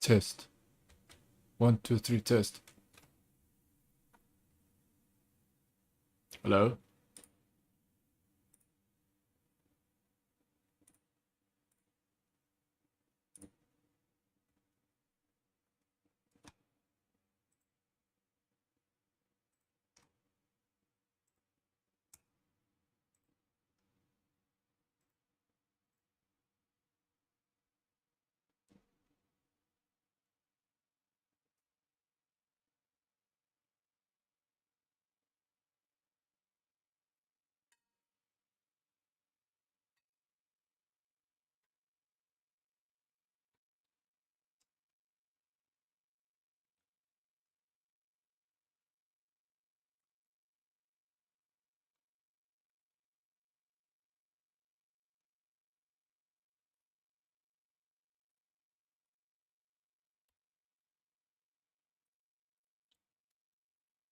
Test. 1, 2, 3, test. Hello?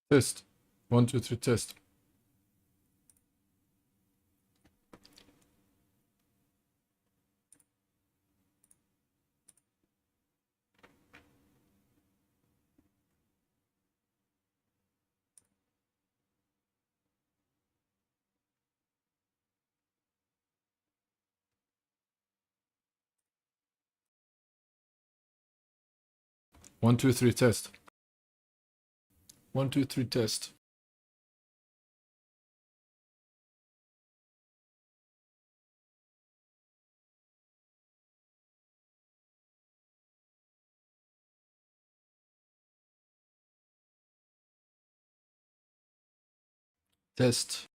Test. 1, 2, 3, test. One, two, three, test. 1, 2, 3, test. Test.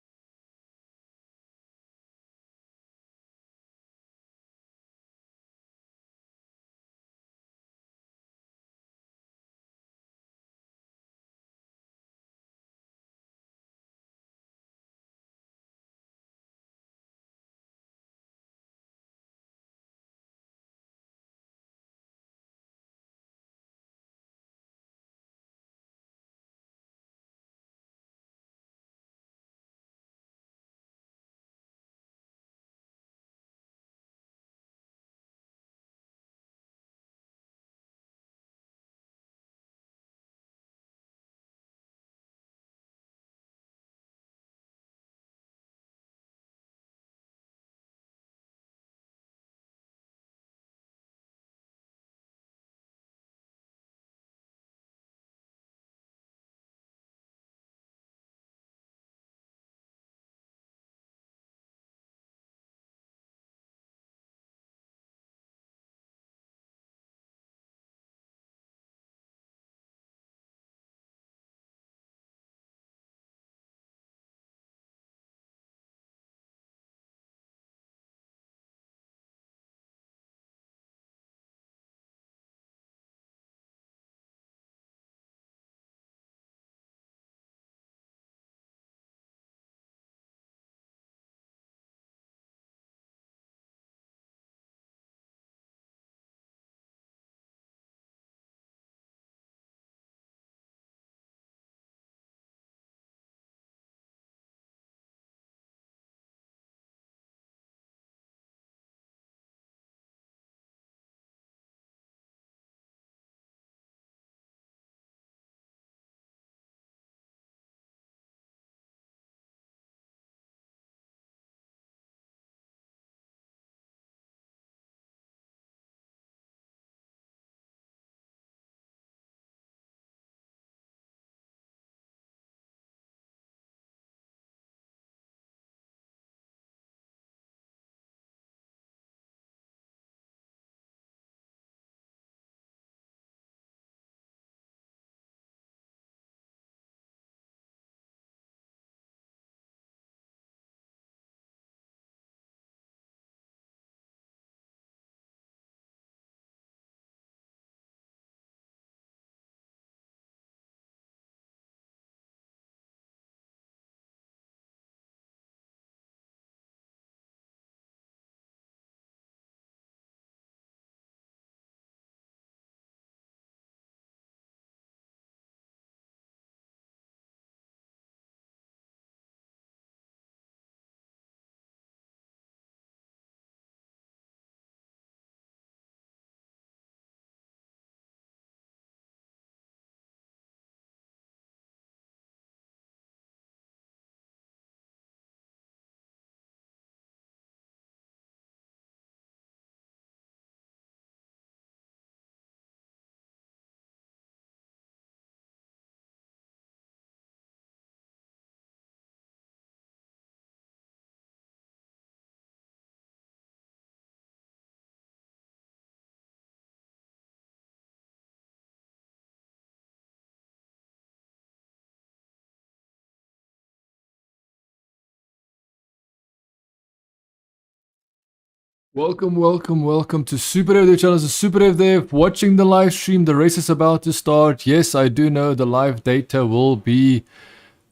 Welcome to SuperDavedevYT channel. This is SuperDavedevdev watching the live stream. The race is about to start. Yes, I do know the live data will be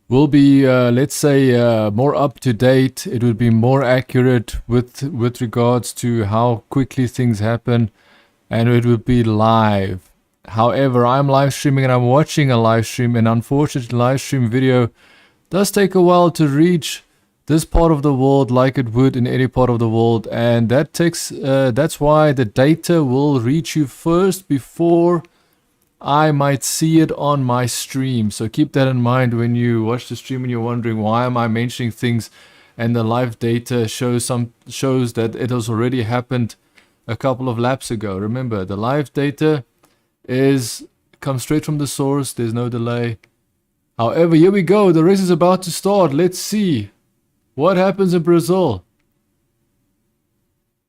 let's say more up to date. It would be more accurate with regards to how quickly things happen, and it would be live. However, I'm live streaming and I'm watching a live stream, and unfortunately, live stream video does take a while to reach this part of the world like it would in any part of the world, and that's why the data will reach you first before I might see it on my stream. So keep that in mind when you watch the stream and you're wondering why am I mentioning things and the live data shows that it has already happened a couple of laps ago. Remember, the live data comes straight from the source. There's no delay. However, here we go. The race is about to start. Let's see what happens in Brazil.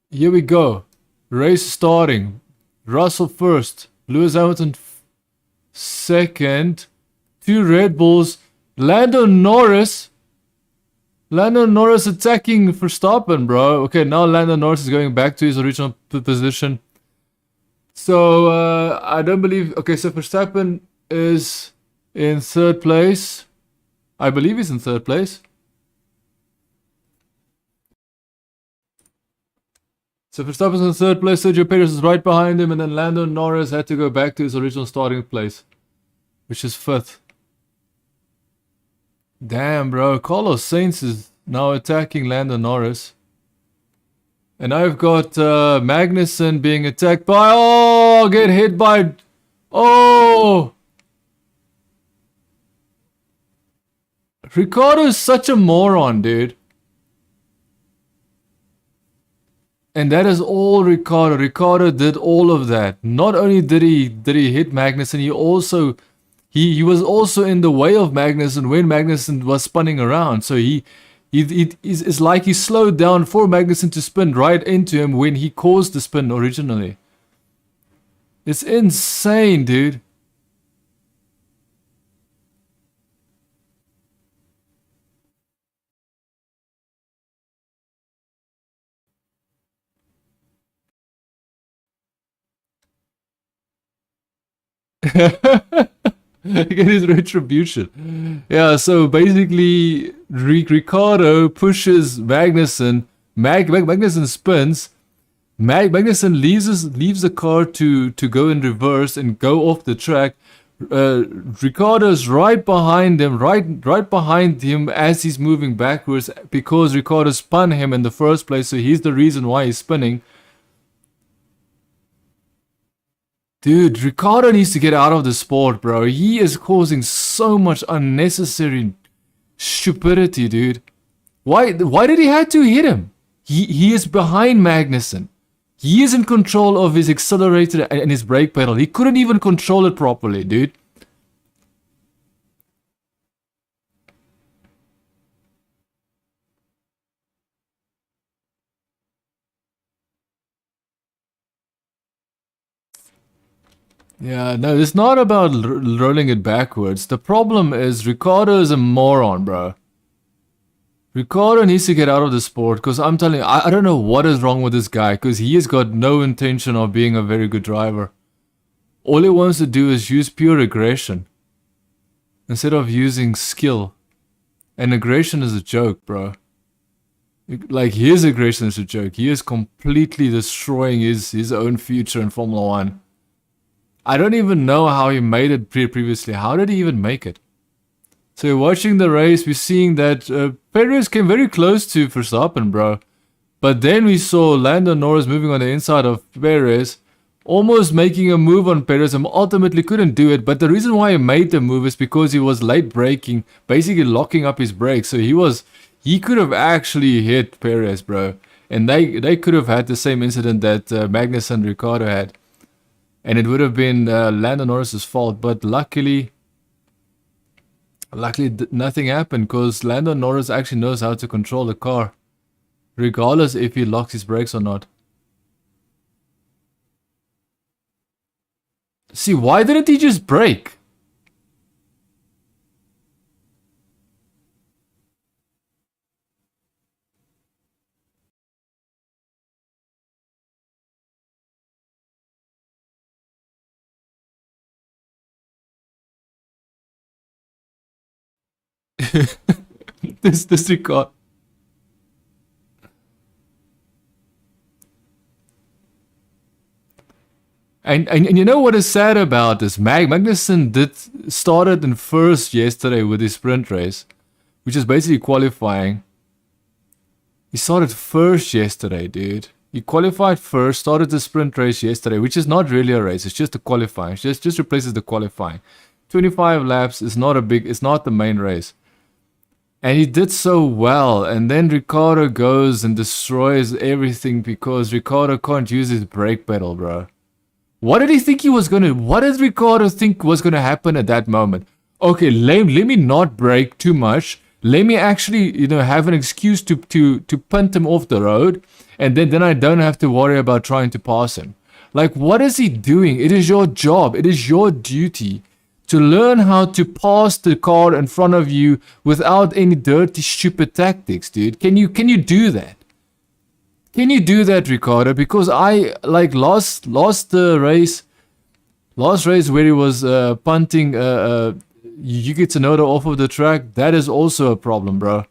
Here we go. Race starting. Russell first. Lewis Hamilton second. 2 Red Bulls. Lando Norris attacking Verstappen, bro. Okay, now Lando Norris is going back to his original position. So, I don't believe... Okay, so Verstappen is in third place. I believe he's in third place. So Verstappen's in third place, Sergio Perez is right behind him, and then Lando Norris had to go back to his original starting place, which is fifth. Damn, bro. Carlos Sainz is now attacking Lando Norris. And I've got Magnussen being attacked by... Oh, get hit by... Oh! Ricardo is such a moron, dude. And that is all Ricardo. Ricardo did all of that. Not only did he hit Magnussen, he was also in the way of Magnussen when Magnussen was spinning around. So it's like he slowed down for Magnussen to spin right into him when he caused the spin originally. It's insane, dude. Get his retribution. Yeah, so basically Ricardo pushes Magnussen. Magnussen spins. Magnussen leaves the car to go in reverse and go off the track. Ricardo's right behind him, right behind him as he's moving backwards because Ricardo spun him in the first place, so he's the reason why he's spinning. Dude, Ricardo needs to get out of the sport, bro. He is causing so much unnecessary stupidity, dude. Why did he have to hit him? He is behind Magnussen. He is in control of his accelerator and his brake pedal. He couldn't even control it properly, dude. Yeah, no, it's not about rolling it backwards. The problem is Ricardo is a moron, bro. Ricardo needs to get out of the sport because I'm telling you, I don't know what is wrong with this guy because he has got no intention of being a very good driver. All he wants to do is use pure aggression instead of using skill. And aggression is a joke, bro. Like, his aggression is a joke. He is completely destroying his own future in Formula 1. I don't even know how he made it previously. How did he even make it? So we're watching the race, we're seeing that Perez came very close to Verstappen, bro. But then we saw Lando Norris moving on the inside of Perez, almost making a move on Perez and ultimately couldn't do it. But the reason why he made the move is because he was late braking, basically locking up his brakes. So he could have actually hit Perez, bro. And they could have had the same incident that Magnussen and Ricciardo had. And it would have been Lando Norris's fault, but luckily nothing happened because Lando Norris actually knows how to control the car, regardless if he locks his brakes or not. See, why didn't he just brake? this record. And you know what is sad about this? Magnussen started in first yesterday with his sprint race, which is basically qualifying. He started first yesterday, dude. He qualified first, started the sprint race yesterday, which is not really a race. It's just a qualifying. It just replaces the qualifying. 25 laps is not it's not the main race. And he did so well. And then Ricciardo goes and destroys everything because Ricciardo can't use his brake pedal, bro. What did he think he was gonna? What did Ricciardo think was gonna happen at that moment? Okay, let me not brake too much. Let me actually, have an excuse to punt him off the road, and then I don't have to worry about trying to pass him. Like, what is he doing? It is your job. It is your duty to learn how to pass the car in front of you without any dirty, stupid tactics, dude. Can you do that? Can you do that, Ricciardo? Because I lost the race. Last race where he was punting Yuki Tsunoda off of the track. That is also a problem, bro.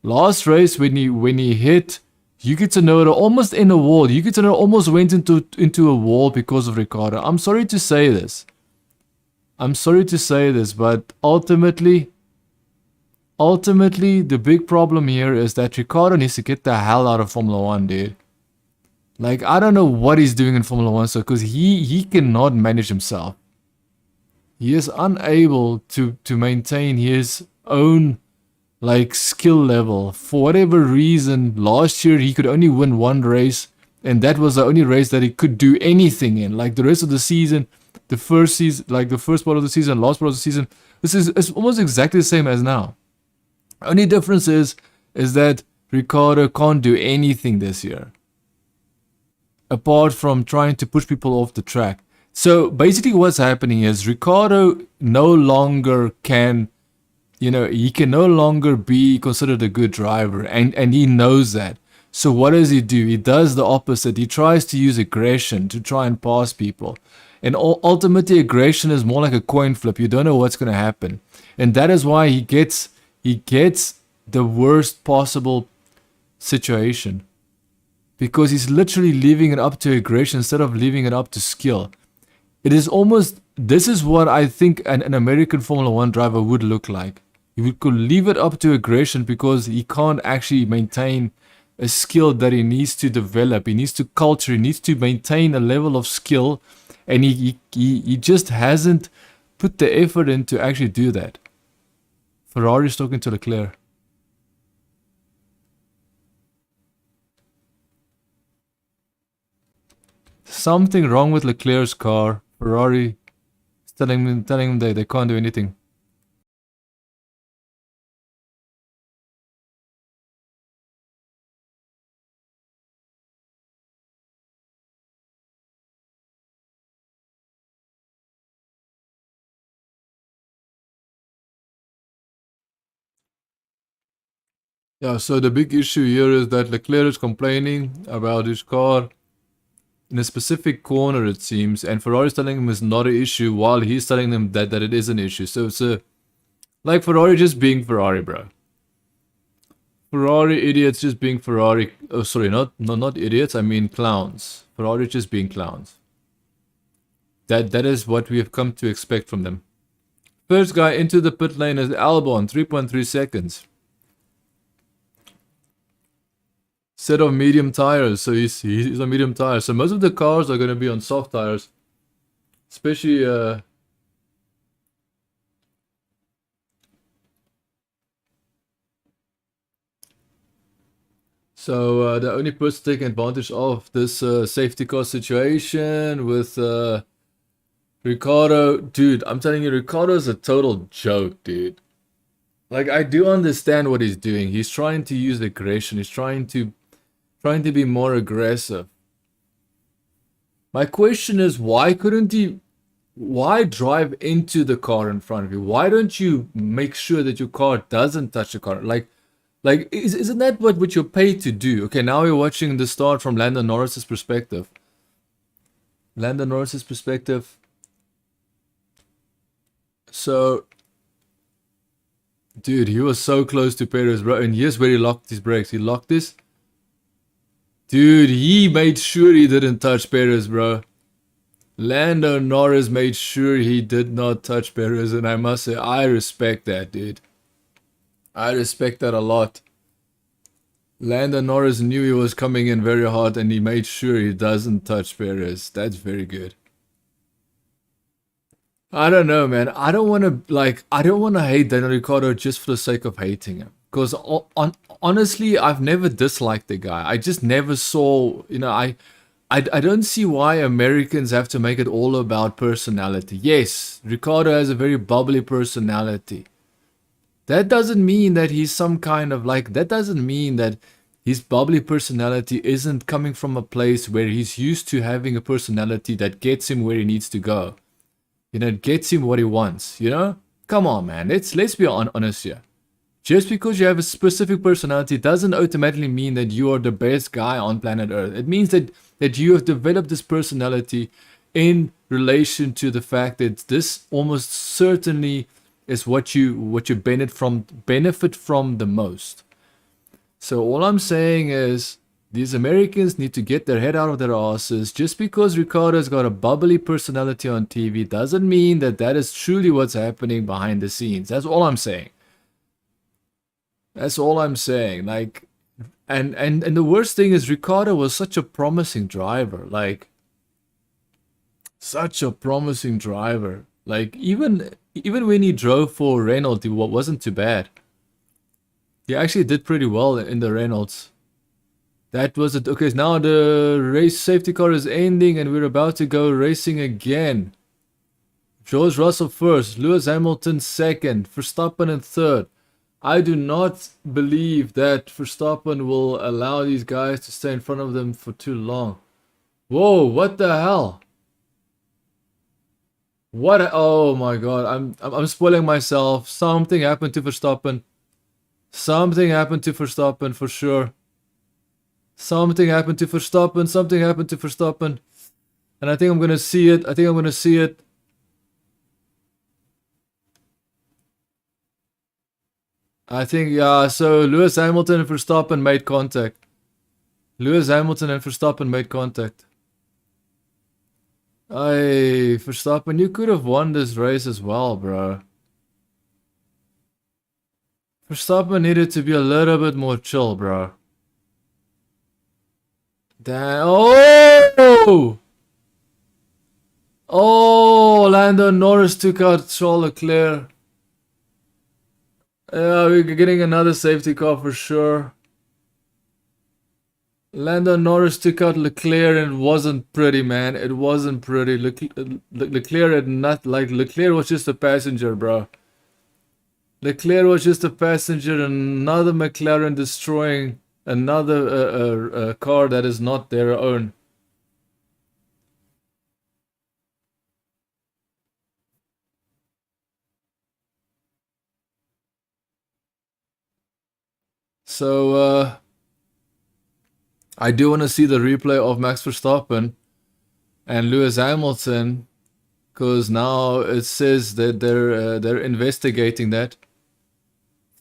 Last race when he hit Yuki Tsunoda almost in a wall. Yuki Tsunoda almost went into a wall because of Ricciardo. I'm sorry to say this. But ultimately, the big problem here is that Ricciardo needs to get the hell out of Formula 1, dude. Like, I don't know what he's doing in Formula 1, so because he cannot manage himself. He is unable to maintain his own, skill level. For whatever reason, last year he could only win one race, and that was the only race that he could do anything in. Like, the rest of the season, the first part of the season, last part of the season, it's almost exactly the same as now. Only difference is that Ricciardo can't do anything this year, apart from trying to push people off the track. So basically what's happening is Ricciardo no longer can, he can no longer be considered a good driver, and he knows that. So what does he do? He does the opposite. He tries to use aggression to try and pass people. And ultimately aggression is more like a coin flip. You don't know what's going to happen. And that is why he gets the worst possible situation, because he's literally leaving it up to aggression instead of leaving it up to skill. It is almost, this is what I think an American Formula 1 driver would look like. He could leave it up to aggression because he can't actually maintain a skill that he needs to develop. He needs to culture, he needs to maintain a level of skill, and he just hasn't put the effort in to actually do that. Ferrari's talking to Leclerc. Something wrong with Leclerc's car. Ferrari is telling him they can't do anything. Yeah, so the big issue here is that Leclerc is complaining about his car in a specific corner, it seems, and Ferrari's telling him it's not an issue, while he's telling them that it is an issue. So it's like Ferrari just being Ferrari, bro. Ferrari idiots just being Ferrari. Oh, sorry, not idiots. I mean clowns. Ferrari just being clowns. That is what we have come to expect from them. First guy into the pit lane is Albon, 3.3 seconds. Set of medium tires, so he's on medium tires. So most of the cars are going to be on soft tires, especially so the only person taking advantage of this safety car situation with Ricciardo, dude. I'm telling you, Ricciardo is a total joke, dude. Like, I do understand what he's doing. He's trying to use aggression. He's trying to be more aggressive. My question is, why drive into the car in front of you? Why don't you make sure that your car doesn't touch the car? Like, isn't that what you're paid to do? Okay, now we're watching the start from Lando Norris's perspective. So Dude, he was so close to Perez, bro. And here's where he locked his brakes. He locked this. Dude, he made sure he didn't touch Perez, bro. Lando Norris made sure he did not touch Perez. And I must say, I respect that, dude. I respect that a lot. Lando Norris knew he was coming in very hard and he made sure he doesn't touch Perez. That's very good. I don't know, man. I don't want to hate Daniel Ricciardo just for the sake of hating him. Because honestly, I've never disliked the guy. I just never saw, I don't see why Americans have to make it all about personality. Yes, Ricciardo has a very bubbly personality. That doesn't mean that he's some kind of that doesn't mean that his bubbly personality isn't coming from a place where he's used to having a personality that gets him where he needs to go. It gets him what he wants, Come on, man. Let's be honest here. Just because you have a specific personality doesn't automatically mean that you are the best guy on planet Earth. It means that you have developed this personality in relation to the fact that this almost certainly is what you benefit from the most. So all I'm saying is these Americans need to get their head out of their asses. Just because Ricciardo's got a bubbly personality on TV doesn't mean that is truly what's happening behind the scenes. That's all I'm saying. That's all I'm saying. And the worst thing is Ricciardo was such a promising driver. Such a promising driver. Even when he drove for Renault, it wasn't too bad. He actually did pretty well in the Renaults. That was it. Okay, now the race safety car is ending and we're about to go racing again. George Russell first, Lewis Hamilton second, Verstappen in third. I do not believe that Verstappen will allow these guys to stay in front of them for too long. Whoa, what the hell? What? Oh my god, I'm spoiling myself. Something happened to Verstappen. Something happened to Verstappen for sure. Something happened to Verstappen. Something happened to Verstappen. And I think I'm gonna see it. I think I'm gonna see it. I think, yeah, so Lewis Hamilton and Verstappen made contact. Lewis Hamilton and Verstappen made contact. Hey, Verstappen, you could have won this race as well, bro. Verstappen needed to be a little bit more chill, bro. Damn. Oh! Oh, Lando Norris took out Charles Leclerc. Yeah, we're getting another safety car for sure. Lando Norris took out Leclerc and it wasn't pretty, man. It wasn't pretty. Leclerc had not Leclerc was just a passenger, bro. Leclerc was just a passenger. Another McLaren destroying another car that is not their own. So I do want to see the replay of Max Verstappen and Lewis Hamilton, because now it says that they're investigating that.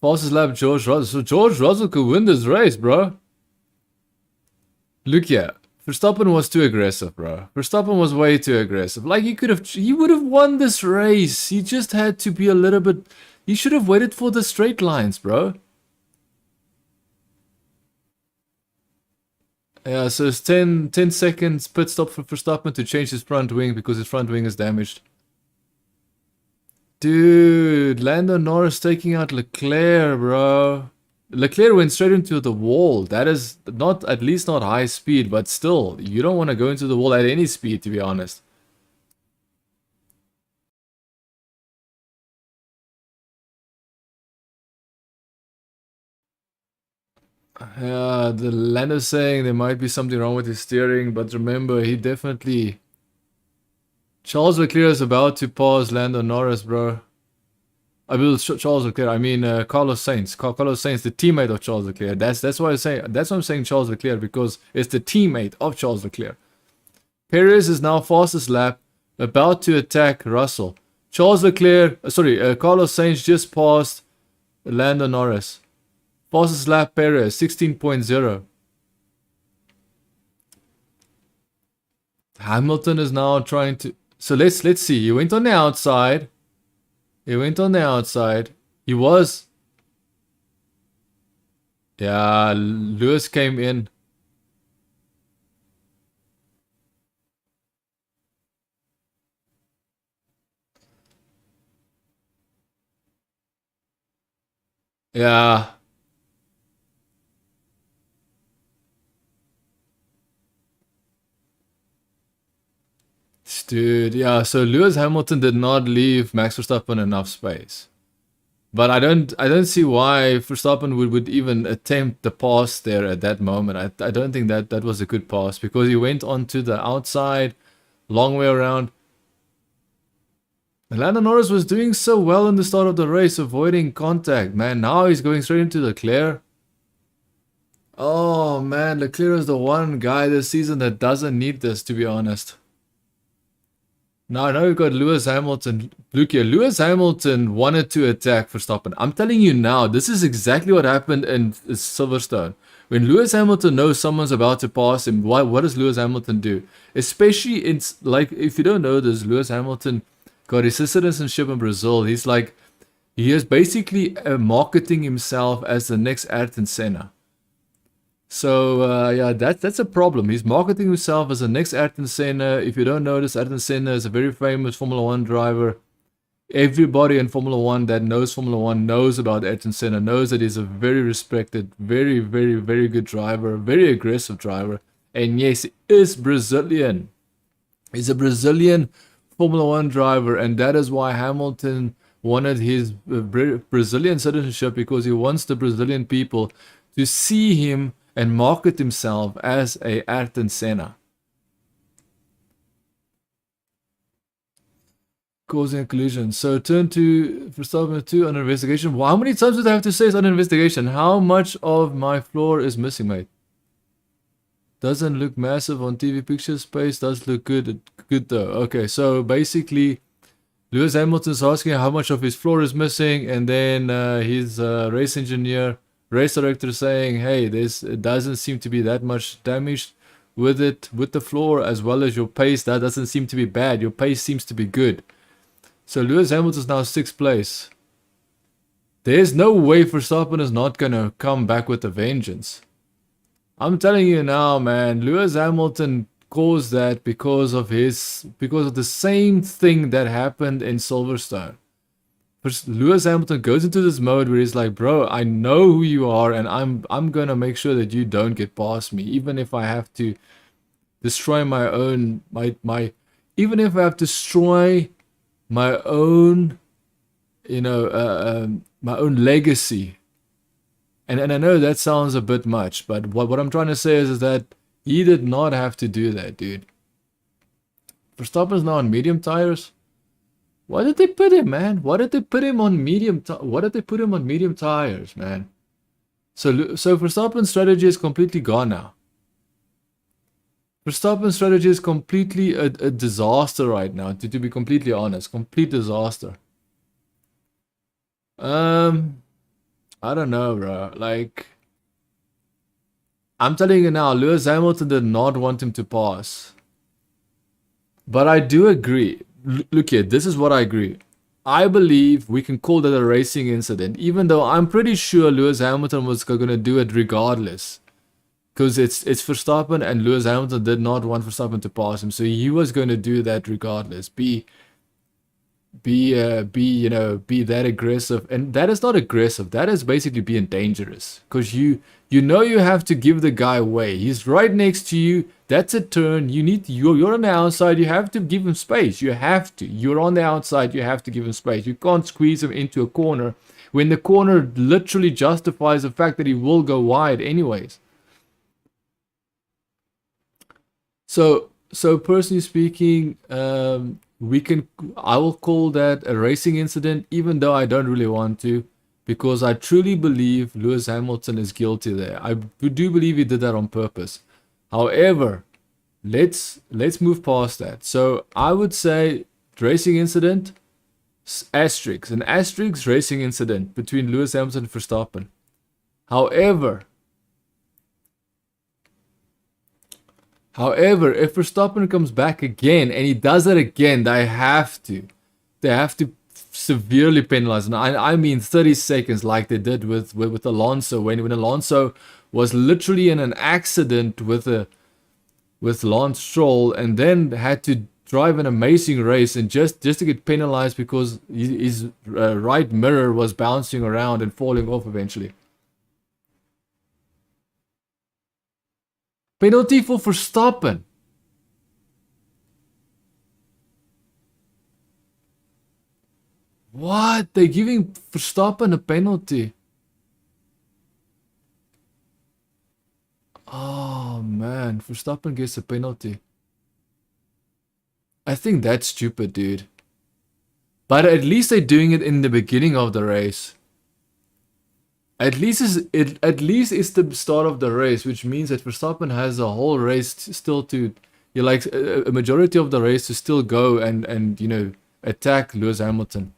Fastest lap, George Russell. So George Russell could win this race, bro. Look here. Verstappen was too aggressive, bro. Verstappen was way too aggressive. He would have won this race. He just had to be a little bit. He should have waited for the straight lines, bro. Yeah, so it's 10 seconds pit stop for Verstappen to change his front wing because his front wing is damaged. Dude, Lando Norris taking out Leclerc, bro. Leclerc went straight into the wall. That is not, at least not high speed, but still, you don't want to go into the wall at any speed, to be honest. Yeah, the Lando's saying there might be something wrong with his steering, but remember, he definitely... Charles Leclerc is about to pass Lando Norris, bro. I mean, Charles Leclerc. I mean, Carlos Sainz. Carlos Sainz, the teammate of Charles Leclerc. That's why I say. That's why I'm saying Charles Leclerc, because it's the teammate of Charles Leclerc. Perez is now fastest lap, about to attack Russell. Carlos Sainz just passed Lando Norris. Fastest lap Perez, 16.0. Hamilton is now trying to... So let's see. He went on the outside. He was... Yeah, Lewis came in. Yeah. Dude, yeah, so Lewis Hamilton did not leave Max Verstappen enough space. But I don't see why Verstappen would even attempt the pass there at that moment. I don't think that was a good pass because he went onto the outside, long way around. Lando Norris was doing so well in the start of the race, avoiding contact, man. Now he's going straight into Leclerc. Oh man, Leclerc is the one guy this season that doesn't need this, to be honest. Now we've got Lewis Hamilton. Look here, Lewis Hamilton wanted to attack Verstappen. I'm telling you now, this is exactly what happened in Silverstone. When Lewis Hamilton knows someone's about to pass him, what does Lewis Hamilton do? Especially, it's like, if you don't know this, Lewis Hamilton got his citizenship in Brazil. He is basically marketing himself as the next Ayrton Senna. So yeah, that's a problem. He's marketing himself as the next Ayrton Senna. If you don't know this, Ayrton Senna is a very famous Formula 1 driver. Everybody in Formula 1 that knows Formula 1 knows about Ayrton Senna, knows that he's a very respected, very, very, very good driver, very aggressive driver. And yes, he is Brazilian. He's a Brazilian Formula 1 driver, and that is why Hamilton wanted his Brazilian citizenship, because he wants the Brazilian people to see him and market himself as a Ayrton Senna. Causing a collision. So turn to Verstappen 2 under investigation. Well, how many times did I have to say it's under investigation? How much of my floor is missing, mate? Doesn't look massive on TV pictures. Space does look good though. Okay, so basically Lewis Hamilton's asking how much of his floor is missing, and then his race engineer, race director saying, hey, it doesn't seem to be that much damage with the floor, as well as your pace. That doesn't seem to be bad. Your pace seems to be good. So Lewis Hamilton's now 6th place. There's no way Verstappen is not gonna come back with a vengeance. I'm telling you now, man, Lewis Hamilton caused that because of the same thing that happened in Silverstone. Lewis Hamilton goes into this mode where he's like, bro, I know who you are, and I'm gonna make sure that you don't get past me, even if I have to destroy my own even if I have to destroy my own, my own legacy. And I know that sounds a bit much, but what I'm trying to say is that he did not have to do that, dude. Verstappen's now on medium tires. Why did they put him, man? Why did they put him on medium? Why did they put him on medium tires, man? So Verstappen's strategy is completely gone now. Verstappen's strategy is completely a disaster right now. To be completely honest, complete disaster. I don't know, bro. Like, I'm telling you now, Lewis Hamilton did not want him to pass. But I do agree. Look here, this is what I agree. I believe we can call that a racing incident, even though I'm pretty sure Lewis Hamilton was going to do it regardless. Because it's Verstappen, and Lewis Hamilton did not want Verstappen to pass him. So he was going to do that regardless. Be that aggressive, and that is not aggressive. That is basically being dangerous, because you have to give the guy away. He's right next to you. That's a turn. You're on the outside. You have to give him space. You have to. You're on the outside. You have to give him space. You can't squeeze him into a corner when the corner literally justifies the fact that he will go wide anyways. So personally speaking, I will call that a racing incident, even though I don't really want to, because I truly believe Lewis Hamilton is guilty there. I do believe he did that on purpose. However, let's move past that. So I would say racing incident. Asterisk. An asterisk racing incident between Lewis Hamilton and Verstappen. However, if Verstappen comes back again and he does it again, they have to severely penalize. And I mean 30 seconds, like they did with Alonso when Alonso was literally in an accident with Lance Stroll and then had to drive an amazing race and just to get penalized because his right mirror was bouncing around and falling off eventually. Penalty for Verstappen. What? They're giving Verstappen a penalty. Oh man, Verstappen gets a penalty. I think that's stupid, dude. But at least they're doing it in the beginning of the race. At least it's the start of the race, which means that Verstappen has a whole race still to, like a majority of the race to still go and you know, attack Lewis Hamilton.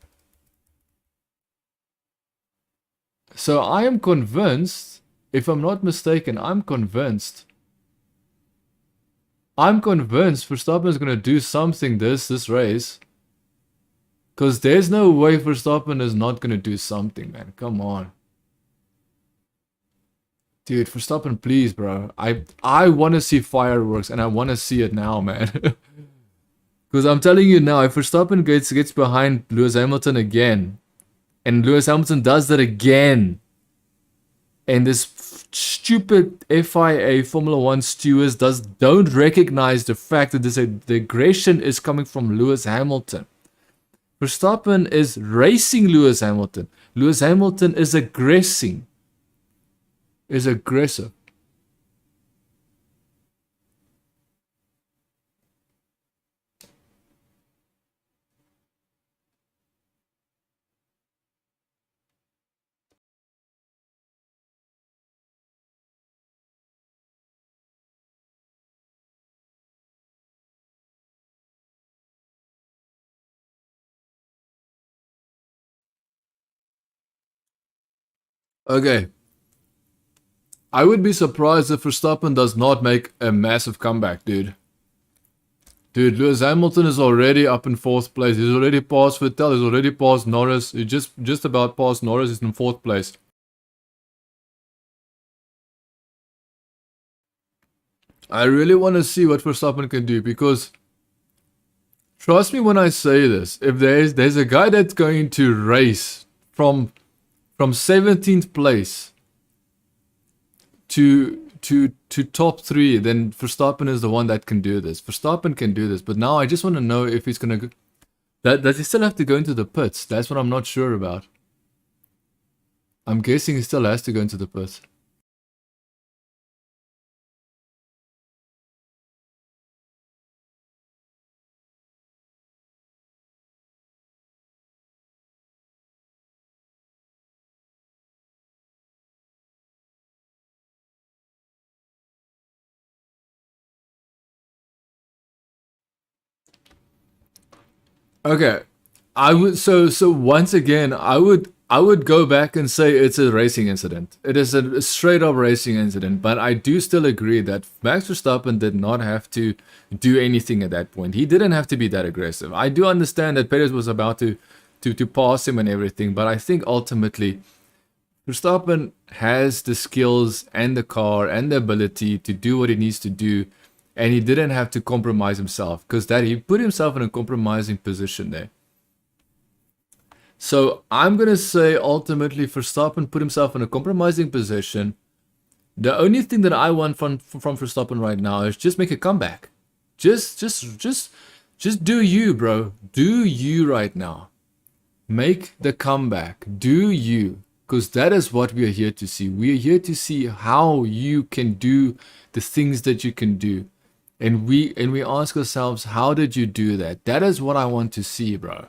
So I am convinced, if I'm not mistaken, I'm convinced Verstappen is gonna do something this race. Cause there's no way Verstappen is not gonna do something, man. Come on. Dude, Verstappen, please, bro. I want to see fireworks, and I want to see it now, man. Because I'm telling you now, if Verstappen gets behind Lewis Hamilton again, and Lewis Hamilton does that again, and this stupid FIA Formula 1 stewards don't recognize the fact that the aggression is coming from Lewis Hamilton. Verstappen is racing Lewis Hamilton. Lewis Hamilton is aggressing. Is aggressive. Okay. I would be surprised if Verstappen does not make a massive comeback, dude. Dude, Lewis Hamilton is already up in 4th place. He's already passed Vettel. He's already passed Norris. He just about passed Norris. He's in 4th place. I really want to see what Verstappen can do because, trust me when I say this, if there's a guy that's going to race from 17th place to top 3, then Verstappen is the one that can do this. Verstappen can do this, but now I just want to know if he's gonna go, does he still have to go into the pits? That's what I'm not sure about. I'm guessing he still has to go into the pits. Okay, I would so once again I would go back and say it's a racing incident. It is a straight up racing incident, but I do still agree that Max Verstappen did not have to do anything at that point. He didn't have to be that aggressive. I do understand that Perez was about to pass him and everything, but I think ultimately Verstappen has the skills and the car and the ability to do what he needs to do. And he didn't have to compromise himself because he put himself in a compromising position there. So I'm going to say ultimately Verstappen put himself in a compromising position. The only thing that I want from Verstappen right now is just make a comeback. Just do you, bro. Do you right now. Make the comeback. Do you. Because that is what we are here to see. We are here to see how you can do the things that you can do. And we ask ourselves, how did you do that? That is what I want to see, bro.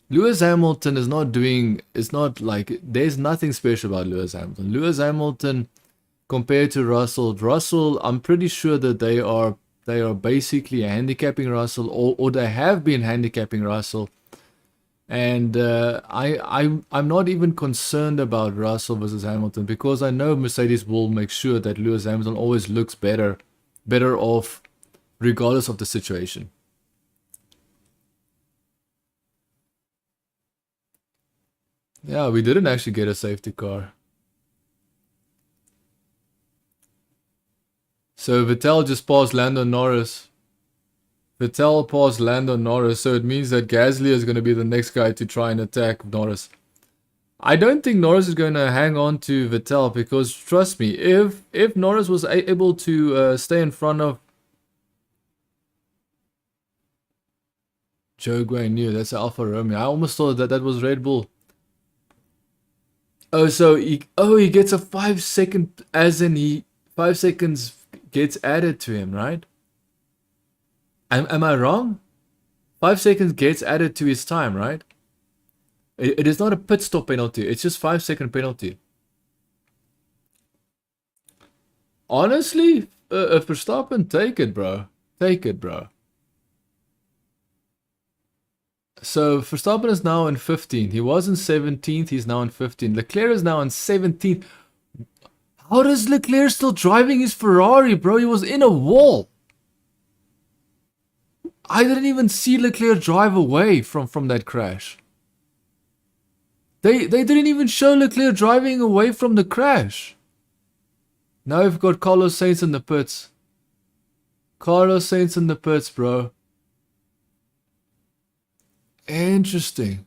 Lewis Hamilton is not like, there's nothing special about Lewis Hamilton. Lewis Hamilton compared to Russell, I'm pretty sure that they are basically handicapping Russell, or they have been handicapping Russell. And I'm not even concerned about Russell versus Hamilton because I know Mercedes will make sure that Lewis Hamilton always looks better off regardless of the situation. Yeah, we didn't actually get a safety car. So Vettel just passed Lando Norris. Vettel passed Lando Norris, so it means that Gasly is going to be the next guy to try and attack Norris. I don't think Norris is going to hang on to Vettel because, trust me, if Norris was able to stay in front of Joe Guanyu, that's Alfa Romeo. I almost thought that was Red Bull. Oh, so he gets a 5-second, as in 5 seconds gets added to him, right? Am I wrong? 5 seconds gets added to his time, right? It is not a pit stop penalty. It's just 5-second penalty. Honestly, if Verstappen, take it, bro. Take it, bro. So Verstappen is now in 15th. He was in 17th. He's now in 15th. Leclerc is now in 17th. How does Leclerc still driving his Ferrari, bro? He was in a wall. I didn't even see Leclerc drive away from that crash. They didn't even show Leclerc driving away from the crash. Now we've got Carlos Sainz in the pits. Carlos Sainz in the pits, bro. Interesting.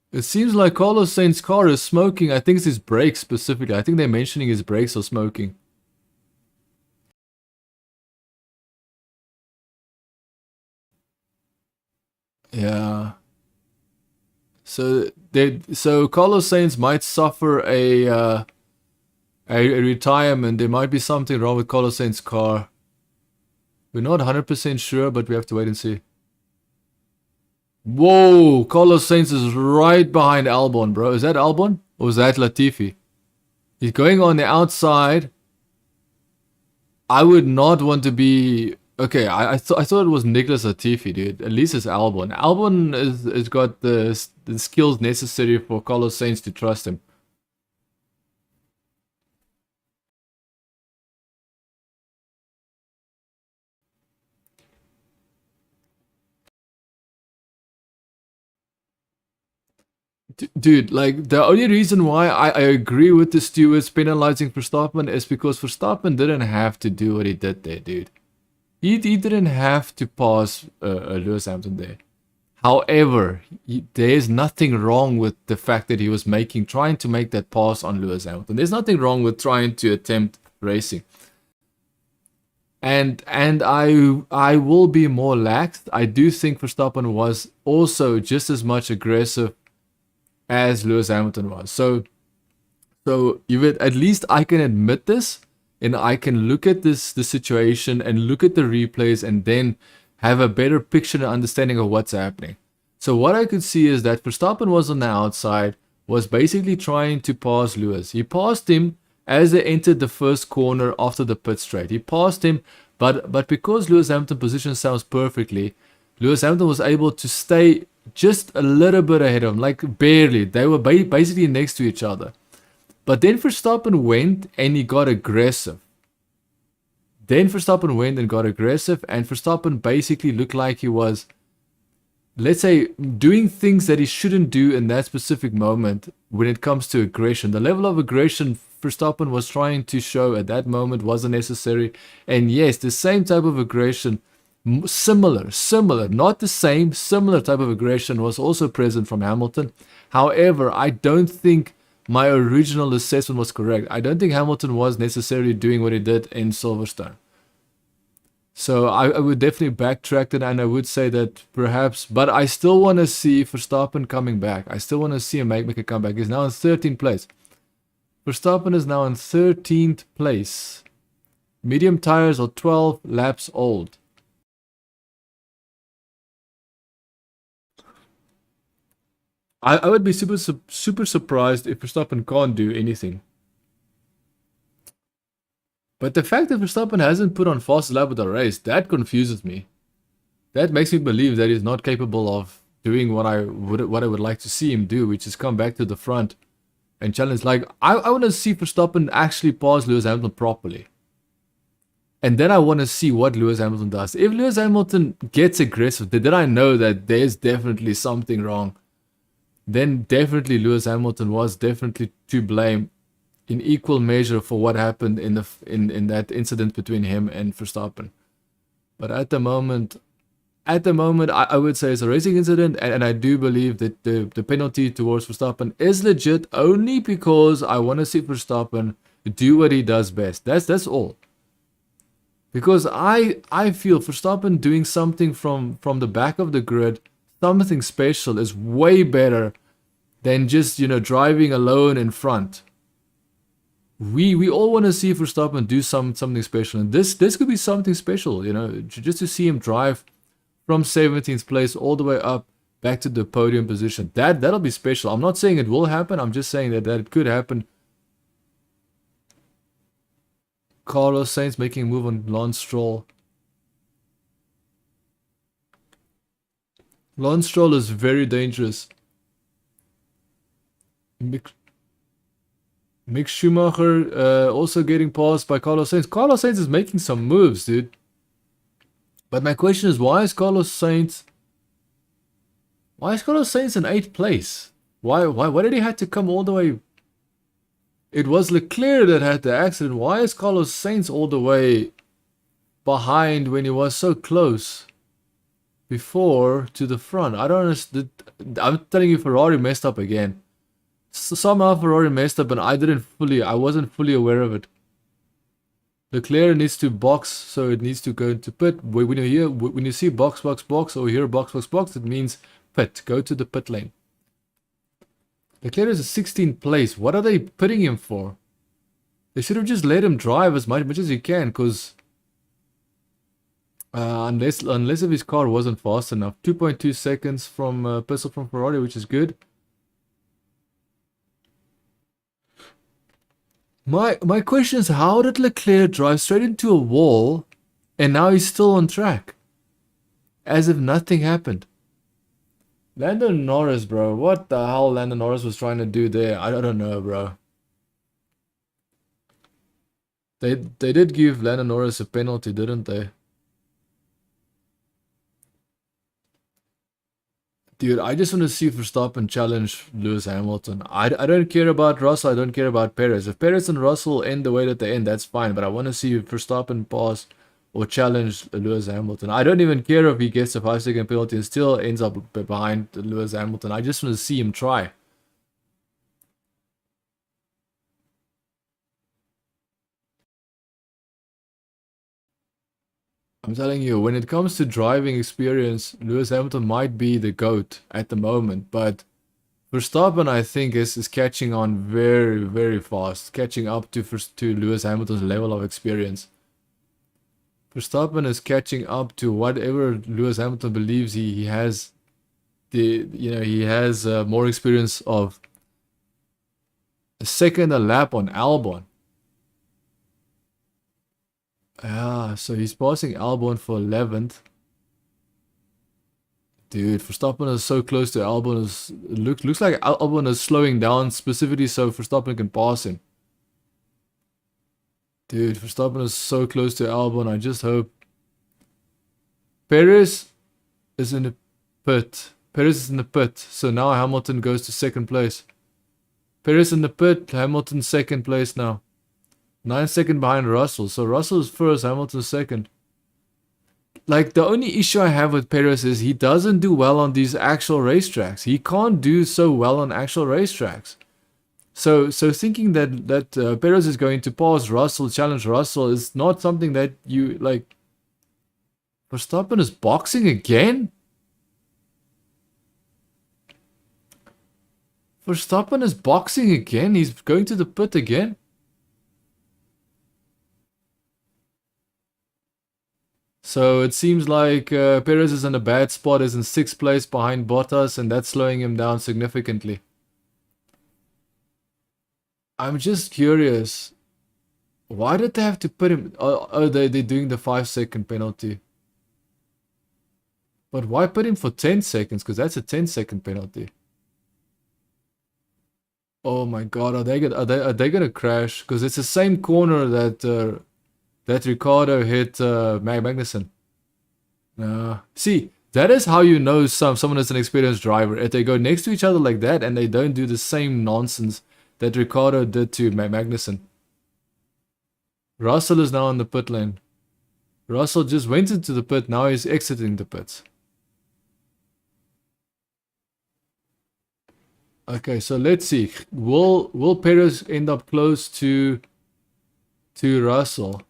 It seems like Carlos Sainz's car is smoking. I think it's his brakes specifically. I think they're mentioning his brakes are smoking. Yeah. So Carlos Sainz might suffer a retirement. There might be something wrong with Carlos Sainz's car. We're not 100% sure, but we have to wait and see. Whoa, Carlos Sainz is right behind Albon, bro. Is that Albon? Or is that Latifi? He's going on the outside. I would not want to be... Okay, I thought it was Nicholas Latifi, dude. At least it's Albon. Albon has got the skills necessary for Carlos Sainz to trust him. Dude, like, the only reason why I agree with the stewards penalizing Verstappen is because Verstappen didn't have to do what he did there, dude. He didn't have to pass Lewis Hamilton there. However, there's nothing wrong with the fact that he was trying to make that pass on Lewis Hamilton. There's nothing wrong with trying to attempt racing. And I will be more lax. I do think Verstappen was also just as much aggressive as Lewis Hamilton was. So at least I can admit this, and I can look at the situation and look at the replays and then have a better picture and understanding of what's happening. So what I could see is that Verstappen was on the outside, was basically trying to pass Lewis. He passed him as they entered the first corner after the pit straight. He passed him, but because Lewis Hamilton positioned themselves perfectly, Lewis Hamilton was able to stay just a little bit ahead of him, like barely. They were basically next to each other. But then Verstappen went and he got aggressive. And Verstappen basically looked like he was, let's say, doing things that he shouldn't do in that specific moment when it comes to aggression. The level of aggression Verstappen was trying to show at that moment wasn't necessary. And yes, the same type of aggression, similar, not the same, similar type of aggression was also present from Hamilton. However, I don't think my original assessment was correct. I don't think Hamilton was necessarily doing what he did in Silverstone. So I would definitely backtrack it, and I would say that perhaps, but I still want to see Verstappen coming back. I still want to see him make a comeback. He's now in 13th place. Verstappen is now in 13th place. Medium tires are 12 laps old. I would be super surprised if Verstappen can't do anything. But the fact that Verstappen hasn't put on fastest lap of the race, that confuses me. That makes me believe that he's not capable of doing what I would like to see him do, which is come back to the front and challenge. Like I want to see Verstappen actually pass Lewis Hamilton properly. And then I want to see what Lewis Hamilton does. If Lewis Hamilton gets aggressive, then I know that there's definitely something wrong. Then definitely Lewis Hamilton was definitely to blame in equal measure for what happened in that incident between him and Verstappen. But at the moment, I would say it's a racing incident, and I do believe that the penalty towards Verstappen is legit only because I want to see Verstappen do what he does best. That's all. Because I feel Verstappen doing something from the back of the grid, something special, is way better than just, you know, driving alone in front. We all want to see Verstappen do something special, and this could be something special, you know, just to see him drive from 17th place all the way up back to the podium position. That'll be special. I'm not saying it will happen. I'm just saying that it could happen. Carlos Sainz making a move on Lance Stroll. Lance Stroll is very dangerous. Mick Schumacher also getting passed by Carlos Sainz. Carlos Sainz is making some moves, dude. But my question is, why is Carlos Sainz in 8th place? Why did he have to come all the way? It was Leclerc that had the accident. Why is Carlos Sainz all the way behind when he was so close before to the front? I don't understand. I'm telling you, Ferrari messed up again. Somehow Ferrari messed up and I wasn't fully aware of it. Leclerc needs to box, so it needs to go into pit. When you see box, or hear box, it means pit. Go to the pit lane. Leclerc is a 16th place. What are they pitting him for? They should have just let him drive as much as he can, because unless if his car wasn't fast enough. 2.2 seconds from pistol from Ferrari, which is good. My question is, how did Leclerc drive straight into a wall and now he's still on track? As if nothing happened. Lando Norris, bro. What the hell Lando Norris was trying to do there? I don't know, bro. They did give Lando Norris a penalty, didn't they? Dude, I just want to see Verstappen challenge Lewis Hamilton. I don't care about Russell, I don't care about Perez. If Perez and Russell end the way that they end, that's fine. But I want to see Verstappen pass or challenge Lewis Hamilton. I don't even care if he gets a 5-second penalty and still ends up behind Lewis Hamilton. I just want to see him try. I'm telling you, when it comes to driving experience, Lewis Hamilton might be the GOAT at the moment, but Verstappen, I think, is catching on very, very fast, catching up to Lewis Hamilton's level of experience. Verstappen is catching up to whatever Lewis Hamilton believes he has. He has more experience of a second a lap on Albon. Yeah, so he's passing Albon for 11th. Dude, Verstappen is so close to Albon. Looks like Albon is slowing down specifically so Verstappen can pass him. Dude, Verstappen is so close to Albon. I just hope. Perez is in the pit. So now Hamilton goes to 2nd place. Perez in the pit. Hamilton 2nd place now. 9 seconds behind Russell. So Russell is first, Hamilton second. Like, the only issue I have with Perez is he doesn't do well on these actual racetracks. He can't do so well on actual racetracks. So thinking that Perez is going to pass Russell, challenge Russell, is not something that you, like... Verstappen is boxing again? Verstappen is boxing again? He's going to the pit again? So it seems like Perez is in a bad spot, is in 6th place behind Bottas, and that's slowing him down significantly. I'm just curious. Why did they have to put him... Oh, they're doing the 5-second penalty. But why put him for 10 seconds? Because that's a 10-second penalty. Oh my god, are they gonna crash? Because it's the same corner that that Ricardo hit Magnussen. See, that is how you know someone is an experienced driver. If they go next to each other like that and they don't do the same nonsense that Ricardo did to Magnussen. Russell is now in the pit lane. Russell just went into the pit, now he's exiting the pits. Okay, so let's see. Will Perez end up close to Russell?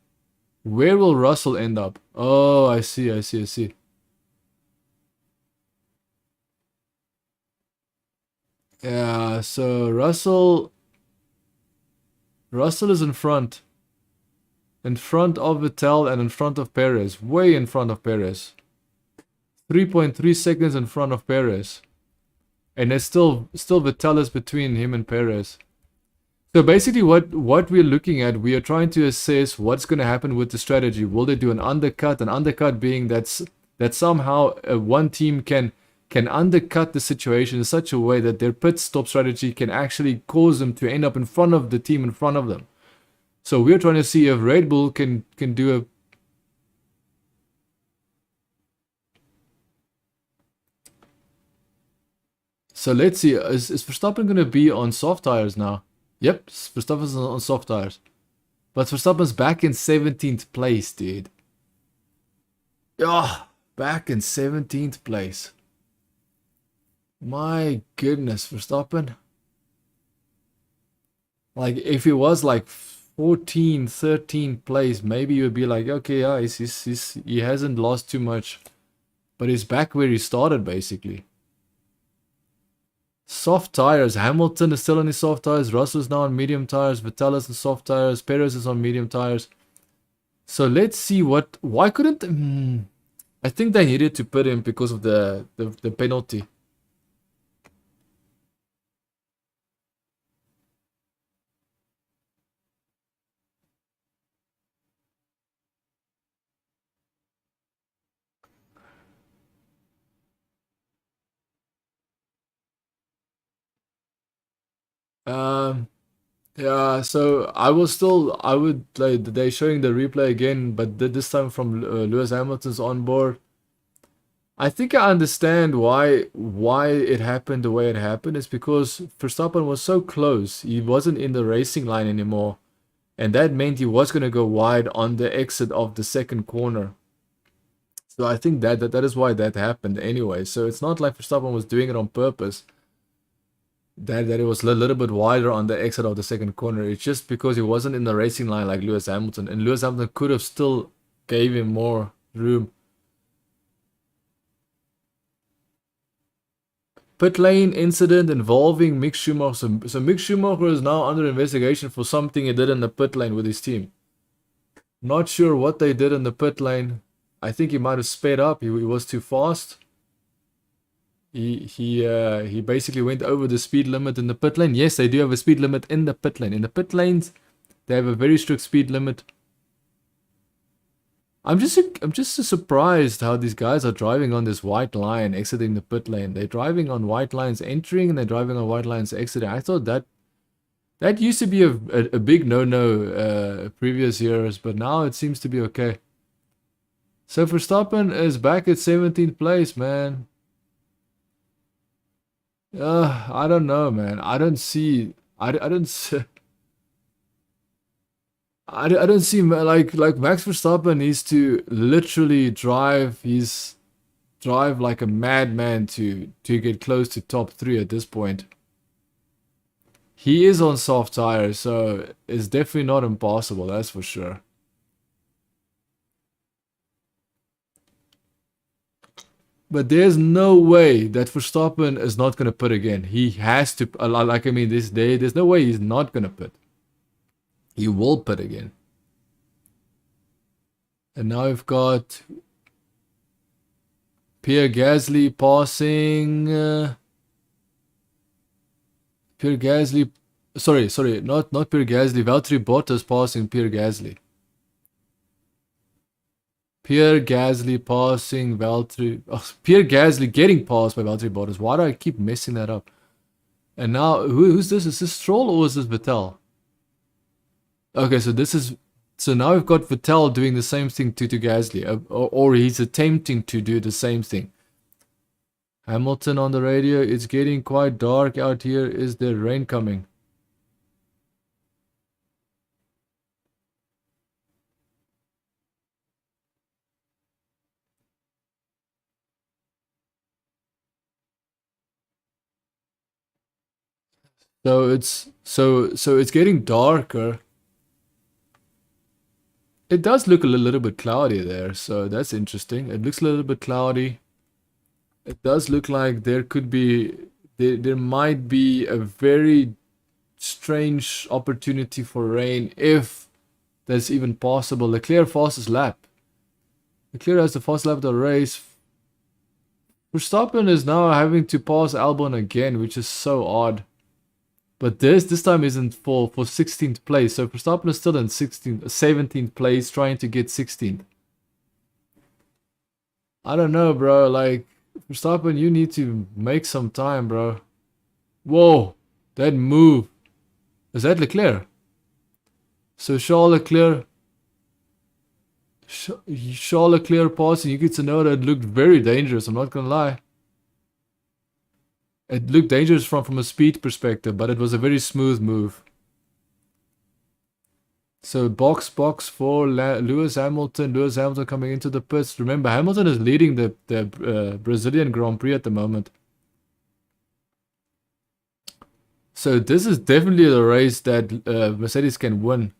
Where will Russell end up? Oh, I see. Yeah, so Russell is in front. In front of Vettel and in front of Perez. Way in front of Perez. 3.3 seconds in front of Perez. And there's still Vettel is between him and Perez. So basically what we're looking at, we are trying to assess what's going to happen with the strategy. Will they do an undercut? An undercut being that somehow one team can undercut the situation in such a way that their pit stop strategy can actually cause them to end up in front of the team in front of them. So we're trying to see if Red Bull can do a... So let's see, is Verstappen going to be on soft tires now? Yep, Verstappen's on soft tires. But Verstappen's back in 17th place, dude. Oh, back in 17th place. My goodness, Verstappen. Like, if he was like 14, 13th place, maybe you would be like, okay, yeah, he hasn't lost too much. But he's back where he started, basically. Soft tires. Hamilton is still on his soft tires. Russell is now on medium tires. Vettel is on soft tires. Perez is on medium tires. So let's see what... Why couldn't... I think they needed to put him because of the penalty. Yeah, so I would like they're showing the replay again, but this time from Lewis Hamilton's onboard. I think I understand why it happened the way it happened. It's because Verstappen was so close. He wasn't in the racing line anymore. And that meant he was going to go wide on the exit of the second corner. So I think that is why that happened anyway. So it's not like Verstappen was doing it on purpose. That it was a little bit wider on the exit of the second corner. It's just because he wasn't in the racing line like Lewis Hamilton. And Lewis Hamilton could have still gave him more room. Pit lane incident involving Mick Schumacher. So Mick Schumacher is now under investigation for something he did in the pit lane with his team. Not sure what they did in the pit lane. I think he might have sped up. He was too fast. He basically went over the speed limit in the pit lane. Yes, they do have a speed limit in the pit lane. In the pit lanes, they have a very strict speed limit. I'm just surprised how these guys are driving on this white line exiting the pit lane. They're driving on white lines entering and they're driving on white lines exiting. I thought that used to be a big no-no previous years, but now it seems to be okay. So Verstappen is back at 17th place, man. I don't know, man. I don't see like Max Verstappen needs to literally drive like a madman to get close to top 3 at this point. He is on soft tires, so it's definitely not impossible, that's for sure. But there's no way that Verstappen is not going to put again. He has to, like, I mean, this day, there's no way he's not going to put. He will put again. And now we've got Pierre Gasly passing. Pierre Gasly. Sorry, not Pierre Gasly. Valtteri Bottas passing Pierre Gasly. Pierre Gasly passing Valtteri. Oh, Pierre Gasly getting passed by Valtteri Bottas. Why do I keep messing that up? And now, who's this? Is this Stroll or is this Vettel? Okay, so this is. So now we've got Vettel doing the same thing to Gasly, or he's attempting to do the same thing. Hamilton on the radio. It's getting quite dark out here. Is there rain coming? So it's getting darker. It does look a little bit cloudy there, so that's interesting. It looks a little bit cloudy. It does look like there could be there might be a very strange opportunity for rain if that's even possible. Leclerc fastest lap. Leclerc has the fastest lap of the race. Verstappen is now having to pass Albon again, which is so odd. But this time isn't for 16th place, so Verstappen is still in 17th place, trying to get 16th. I don't know, bro. Like, Verstappen, you need to make some time, bro. Whoa, that move. Is that Leclerc? So Charles Leclerc passing, you get to know that it looked very dangerous, I'm not gonna lie. It looked dangerous from a speed perspective, but it was a very smooth move. So box for Lewis Hamilton. Lewis Hamilton coming into the pits. Remember, Hamilton is leading the Brazilian Grand Prix at the moment. So this is definitely the race that Mercedes can win.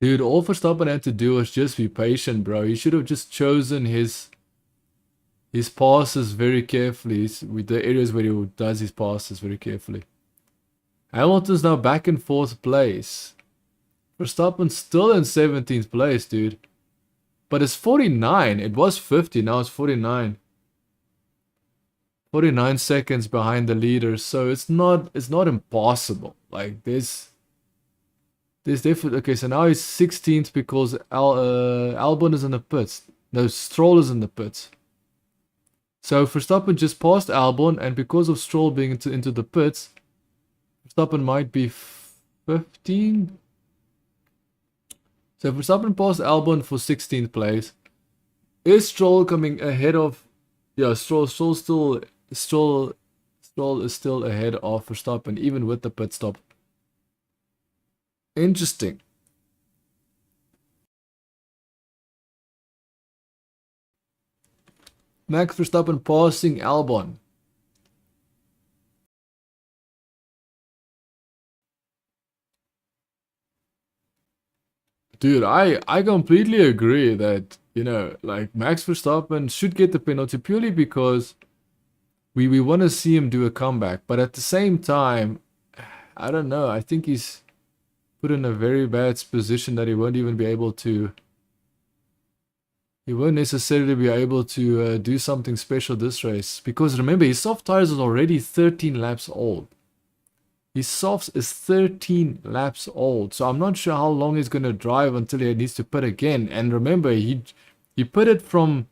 Dude, all Verstappen had to do was just be patient, bro. He should have just chosen his passes very carefully, with the areas where he does his passes very carefully. Hamilton's now back in 4th place. Verstappen's still in 17th place, dude. But it's 49. It was 50, now it's 49. 49 seconds behind the leader, so it's not impossible. Like, there's definitely... Okay, so now he's 16th because Albon is in the pits. No, Stroll is in the pits. So Verstappen just passed Albon, and because of Stroll being into the pits, Verstappen might be 15. So Verstappen passed Albon for 16th place. Is Stroll coming ahead of... Yeah, Stroll is still ahead of Verstappen, even with the pit stop. Interesting. Max Verstappen passing Albon. Dude, I completely agree that, like, Max Verstappen should get the penalty purely because we want to see him do a comeback. But at the same time, I don't know. I think he's put in a very bad position that he won't even be able to... He won't necessarily be able to do something special this race. Because remember, his soft tires is already 13 laps old. His softs is 13 laps old. So I'm not sure how long he's going to drive until he needs to pit again. And remember, he pitted from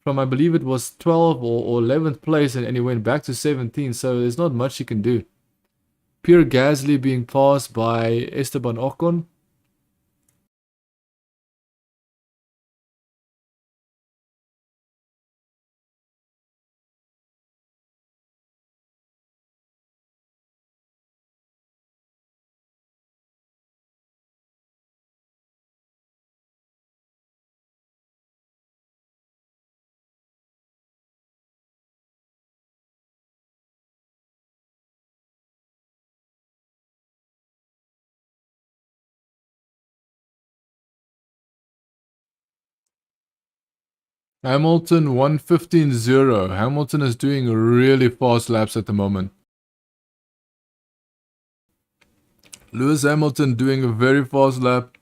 I believe it was 12th or 11th place, and he went back to 17. So there's not much he can do. Pierre Gasly being passed by Esteban Ocon. Hamilton 1:15.0. Hamilton is doing really fast laps at the moment. Lewis Hamilton doing a very fast lap,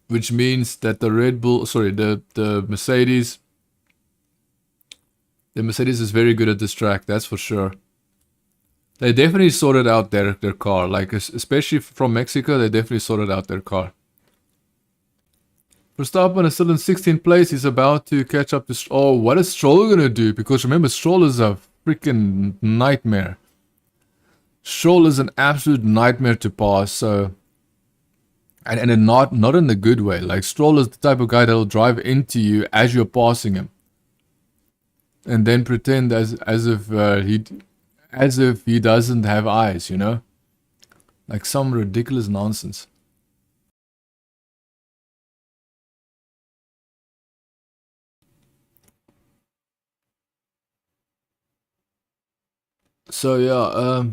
which means that the Red Bull, sorry, the Mercedes is very good at this track, that's for sure. They definitely sorted out their car, like especially from Mexico, they definitely sorted out their car. Verstappen is still in 16th place. He's about to catch up to... Oh, what is Stroll going to do? Because remember, Stroll is a freaking nightmare. Stroll is an absolute nightmare to pass, so... And not in the good way. Like, Stroll is the type of guy that'll drive into you as you're passing him. And then pretend as if he doesn't have eyes, you know? Like some ridiculous nonsense. So yeah,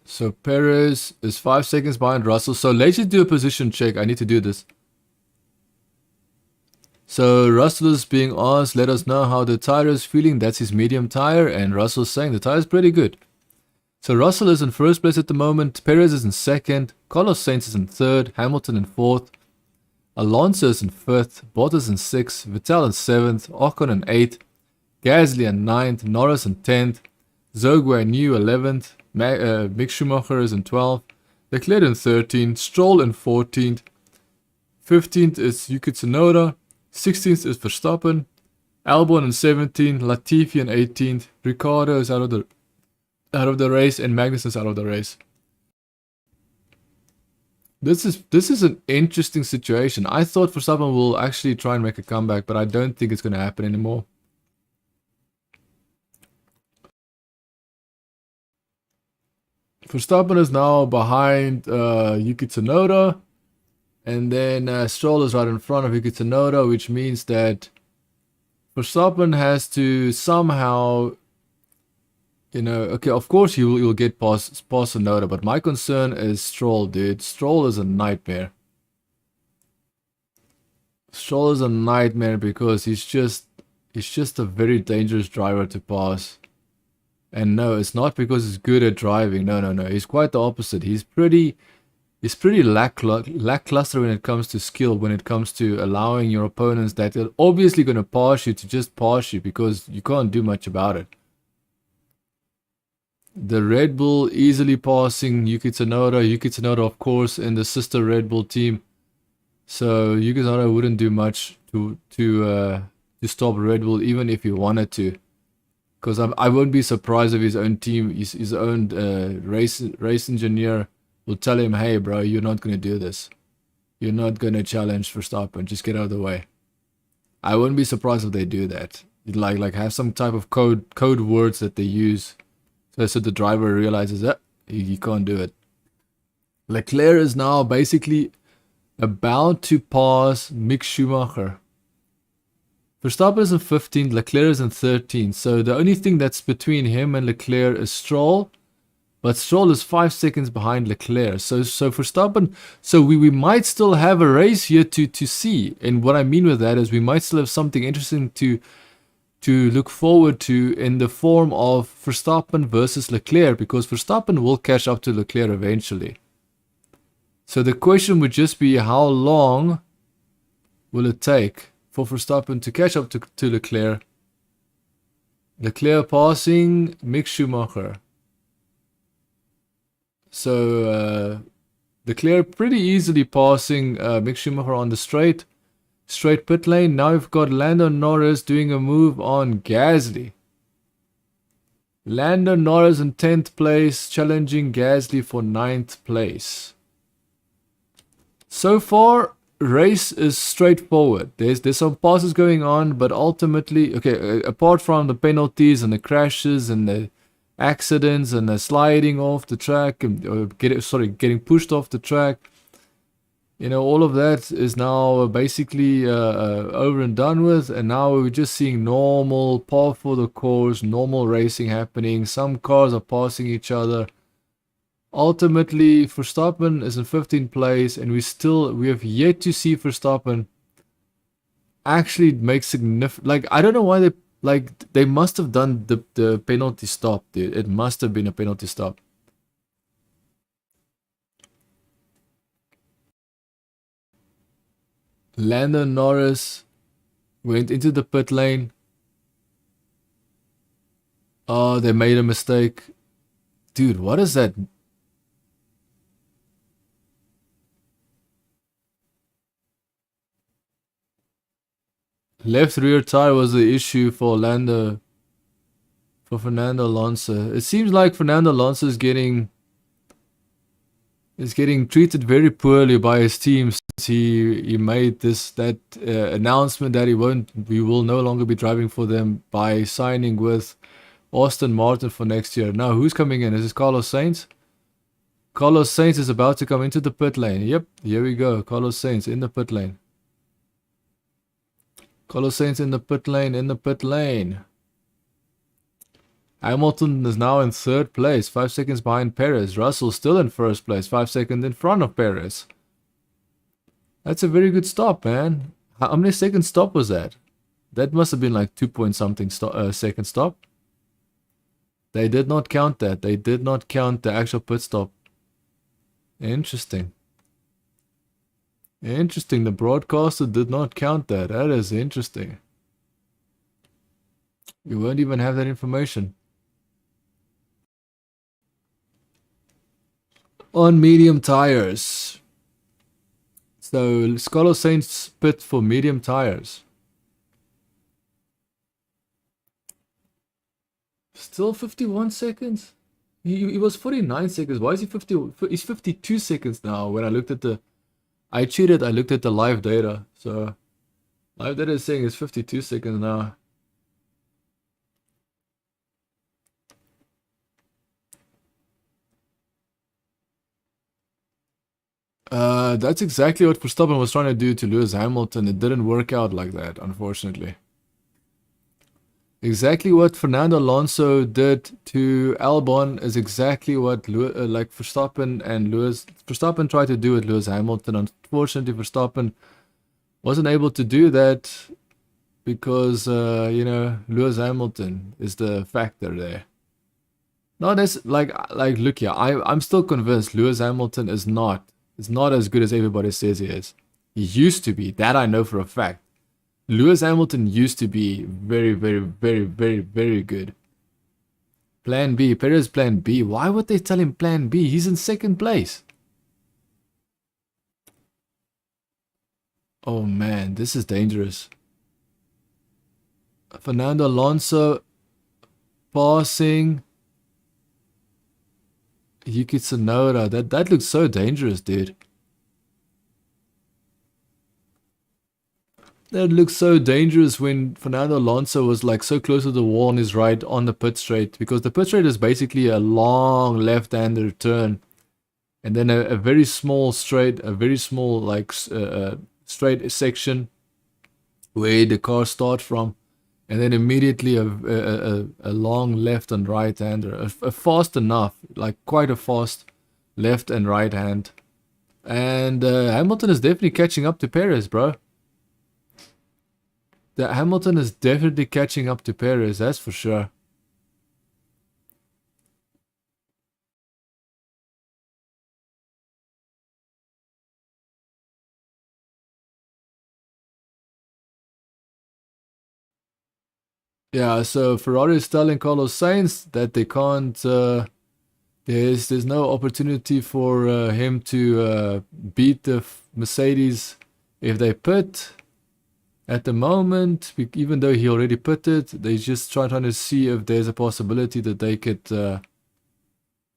so Perez is 5 seconds behind Russell. So let's just do a position check. I need to do this. So Russell is being asked, let us know how the tire is feeling. That's his medium tire, and Russell's saying the tire is pretty good. So Russell is in first place at the moment. Perez is in second. Carlos Sainz is in third. Hamilton in fourth. Alonso is in fifth. Bottas in sixth. Vettel in seventh. Ocon in eighth. Gasly in ninth. Norris in 10th. Zhou and New 11th. Mick Schumacher is in 12th. Leclerc in 13th. Stroll in 14th. 15th is Yuki Tsunoda. 16th is Verstappen. Albon in 17th. Latifi in 18th. Ricciardo is out of the race, and Magnus is out of the race. This is an interesting situation. I thought Verstappen will actually try and make a comeback, but I don't think it's going to happen anymore. Verstappen is now behind Yuki Tsunoda, and then Stroll is right in front of Yuki Tsunoda, which means that Verstappen has to somehow, you know, okay, of course he will get past Tsunoda, but my concern is Stroll, dude. Stroll is a nightmare. Stroll is a nightmare because he's just a very dangerous driver to pass. And no, it's not because he's good at driving. No. He's quite the opposite. He's pretty lackluster when it comes to skill, when it comes to allowing your opponents that are obviously going to pass you to just pass you because you can't do much about it. The Red Bull easily passing Yuki Tsunoda. Yuki Tsunoda, of course, in the sister Red Bull team. So Yuki Tsunoda wouldn't do much to stop Red Bull, even if he wanted to. Because I won't be surprised if his own team, his own race engineer will tell him, hey bro, you're not going to do this. You're not going to challenge Verstappen. Just get out of the way. I wouldn't be surprised if they do that. Like have some type of code words that they use. So the driver realizes that he can't do it. Leclerc is now basically about to pass Mick Schumacher. Verstappen is in 15th, Leclerc is in 13th. So the only thing that's between him and Leclerc is Stroll. But Stroll is 5 seconds behind Leclerc. So Verstappen, so we might still have a race here to see. And what I mean with that is we might still have something interesting to look forward to in the form of Verstappen versus Leclerc, because Verstappen will catch up to Leclerc eventually. So the question would just be, how long will it take for Verstappen to catch up to Leclerc? Leclerc passing Mick Schumacher. So Leclerc pretty easily passing Mick Schumacher on the straight pit lane. Now we've got Lando Norris doing a move on Gasly. Lando Norris in 10th place, challenging Gasly for 9th place. So far, race is straightforward. There's some passes going on, but ultimately, okay, apart from the penalties and the crashes and the accidents and the sliding off the track and getting pushed off the track, you know, all of that is now basically over and done with, and now we're just seeing normal par for the course, normal racing happening. Some cars are passing each other. Ultimately, Verstappen is in 15th place, and we have yet to see Verstappen actually make significant. Like, I don't know why they must have done the penalty stop, dude. It must have been a penalty stop. Lando Norris went into the pit lane. Oh, they made a mistake. Dude, what is that? Left rear tire was the issue for Fernando Alonso. It seems like Fernando Alonso is getting treated very poorly by his team since he made that announcement that he will no longer be driving for them by signing with Aston Martin for next year. Now, who's coming in? Is this Carlos Sainz? Carlos Sainz is about to come into the pit lane. Yep, here we go. Carlos Sainz in the pit lane. Carlos Sainz in the pit lane, Hamilton is now in 3rd place, 5 seconds behind Perez. Russell still in 1st place, 5 seconds in front of Perez. That's a very good stop, man. How many seconds stop was that? That must have been like 2 point something second stop. They did not count that. They did not count the actual pit stop. Interesting. Interesting. The broadcaster did not count that. That is interesting. You won't even have that information. On medium tires. So, Carlos Sainz pit for medium tires. Still 51 seconds? He was 49 seconds. Why is he 50? He's 52 seconds now. When I looked at I cheated. I looked at the live data. So, live data is saying it's 52 seconds now. That's exactly what Verstappen was trying to do to Lewis Hamilton. It didn't work out like that, unfortunately. Exactly what Fernando Alonso did to Albon is exactly what Verstappen tried to do with Lewis Hamilton. Unfortunately, Verstappen wasn't able to do that because Lewis Hamilton is the factor there. No, that's look here. I'm still convinced Lewis Hamilton is not as good as everybody says he is. He used to be. That I know for a fact. Lewis Hamilton used to be very, very, very, very, very good. Plan B. Perez plan B. Why would they tell him plan B? He's in 2nd place. Oh man, this is dangerous. Fernando Alonso passing Yuki Tsunoda. That looks so dangerous, dude. That looks so dangerous when Fernando Alonso was like so close to the wall on his right on the pit straight, because the pit straight is basically a long left-hander turn, and then a very small straight, a very small straight section where the car starts from, and then immediately a long left and right hander, a fast enough, like quite a fast left and right hand, and Hamilton is definitely catching up to Perez, bro. The Hamilton is definitely catching up to Perez, that's for sure. Yeah, so Ferrari is telling Carlos Sainz that they can't. There's no opportunity for him to beat the Mercedes if they pit. At the moment, even though he already pitted, they just trying to see if there's a possibility that they could.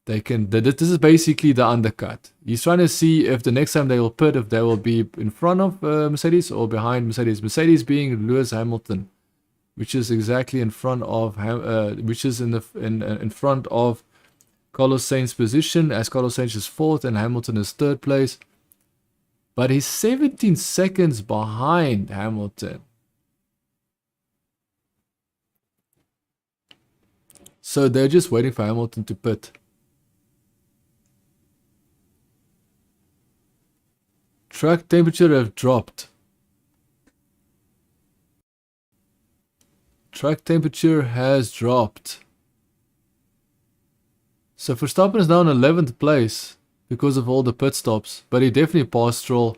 This is basically the undercut. He's trying to see if the next time they will pit, if they will be in front of Mercedes or behind Mercedes. Mercedes being Lewis Hamilton, which is exactly in front of which is in front of Carlos Sainz's position, as Carlos Sainz is 4th and Hamilton is 3rd place. But he's 17 seconds behind Hamilton. So they're just waiting for Hamilton to pit. Track temperature have dropped. Track temperature has dropped. So Verstappen is now in 11th place because of all the pit stops, but he definitely passed Stroll.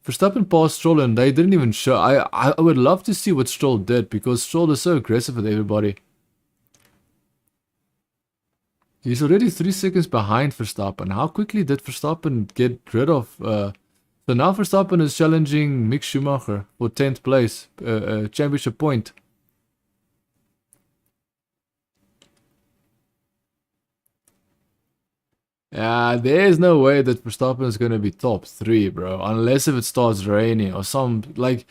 Verstappen passed Stroll and they didn't even show. I would love to see what Stroll did because Stroll is so aggressive with everybody. He's already 3 seconds behind Verstappen. How quickly did Verstappen get rid of... So now Verstappen is challenging Mick Schumacher for 10th place, championship point. There's no way that Verstappen is going to be top 3, bro. Unless if it starts raining or some... Like,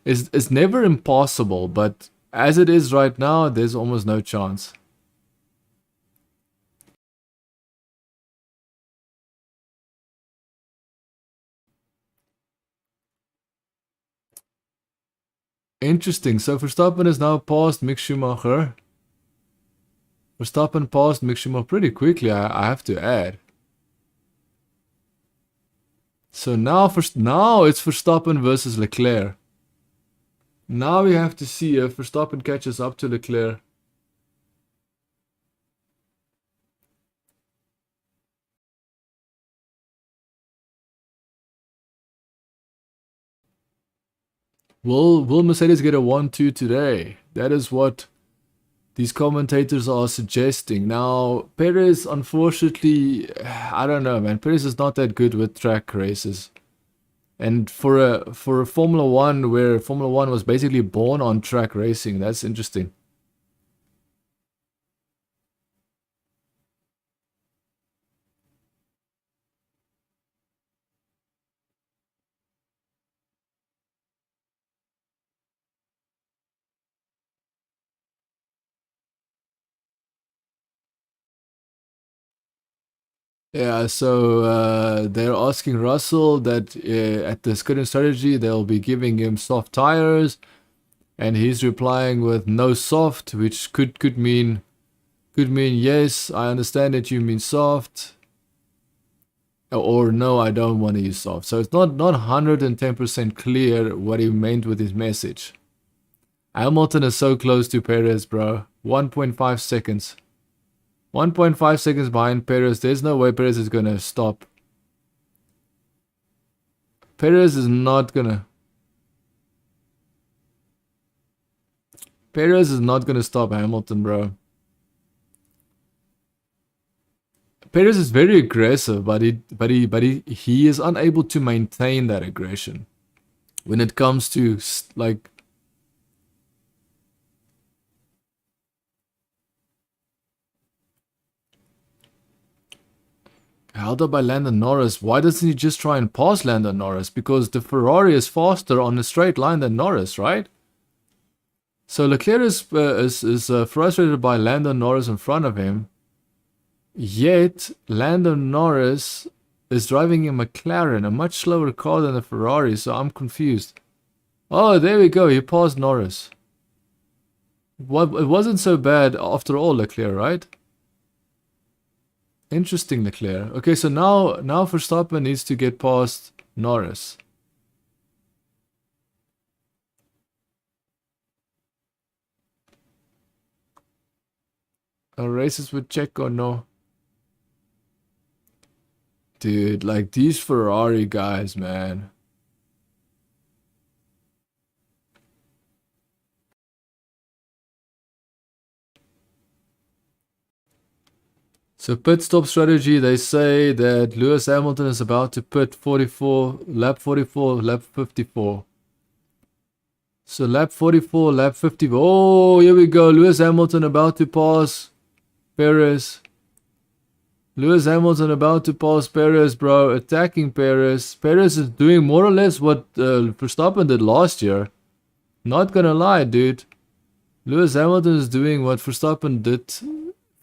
it's never impossible, but as it is right now, there's almost no chance. Interesting. So Verstappen is now past Mick Schumacher. Verstappen passed Mick Schumacher pretty quickly, I have to add. So now it's Verstappen versus Leclerc. Now we have to see if Verstappen catches up to Leclerc. Will Mercedes get a 1-2 today? That is what these commentators are suggesting. Now, Perez, unfortunately, I don't know, man. Perez is not that good with track races. And for a Formula 1, where Formula 1 was basically born on track racing, that's interesting. Yeah, so they're asking Russell that at the skidding strategy they'll be giving him soft tires, and he's replying with no soft, which could mean yes, I understand that you mean soft, or no, I don't want to use soft. So it's not 110% clear what he meant with his message. Hamilton is so close to Perez, bro. 1.5 seconds. 1.5 seconds behind Perez. There's no way Perez is going to stop. Perez is not going to... Perez is not going to stop Hamilton, bro. Perez is very aggressive, but he is unable to maintain that aggression when it comes to, like... Held up by Lando Norris. Why doesn't he just try and pass Lando Norris? Because the Ferrari is faster on a straight line than Norris, right? So Leclerc is frustrated by Lando Norris in front of him. Yet Lando Norris is driving a McLaren, a much slower car than the Ferrari. So I'm confused. Oh, there we go. He passed Norris. It wasn't so bad after all, Leclerc, right? Interesting, Leclerc. Okay, so now Verstappen needs to get past Norris. Are races with check or no? Dude, like these Ferrari guys, man. So pit stop strategy, they say that Lewis Hamilton is about to pit lap 44, lap 54. So lap 44, lap 54. Oh, here we go. Lewis Hamilton about to pass Perez. Lewis Hamilton about to pass Perez, bro. Attacking Perez. Perez is doing more or less what Verstappen did last year. Not gonna lie, dude. Lewis Hamilton is doing what Verstappen did.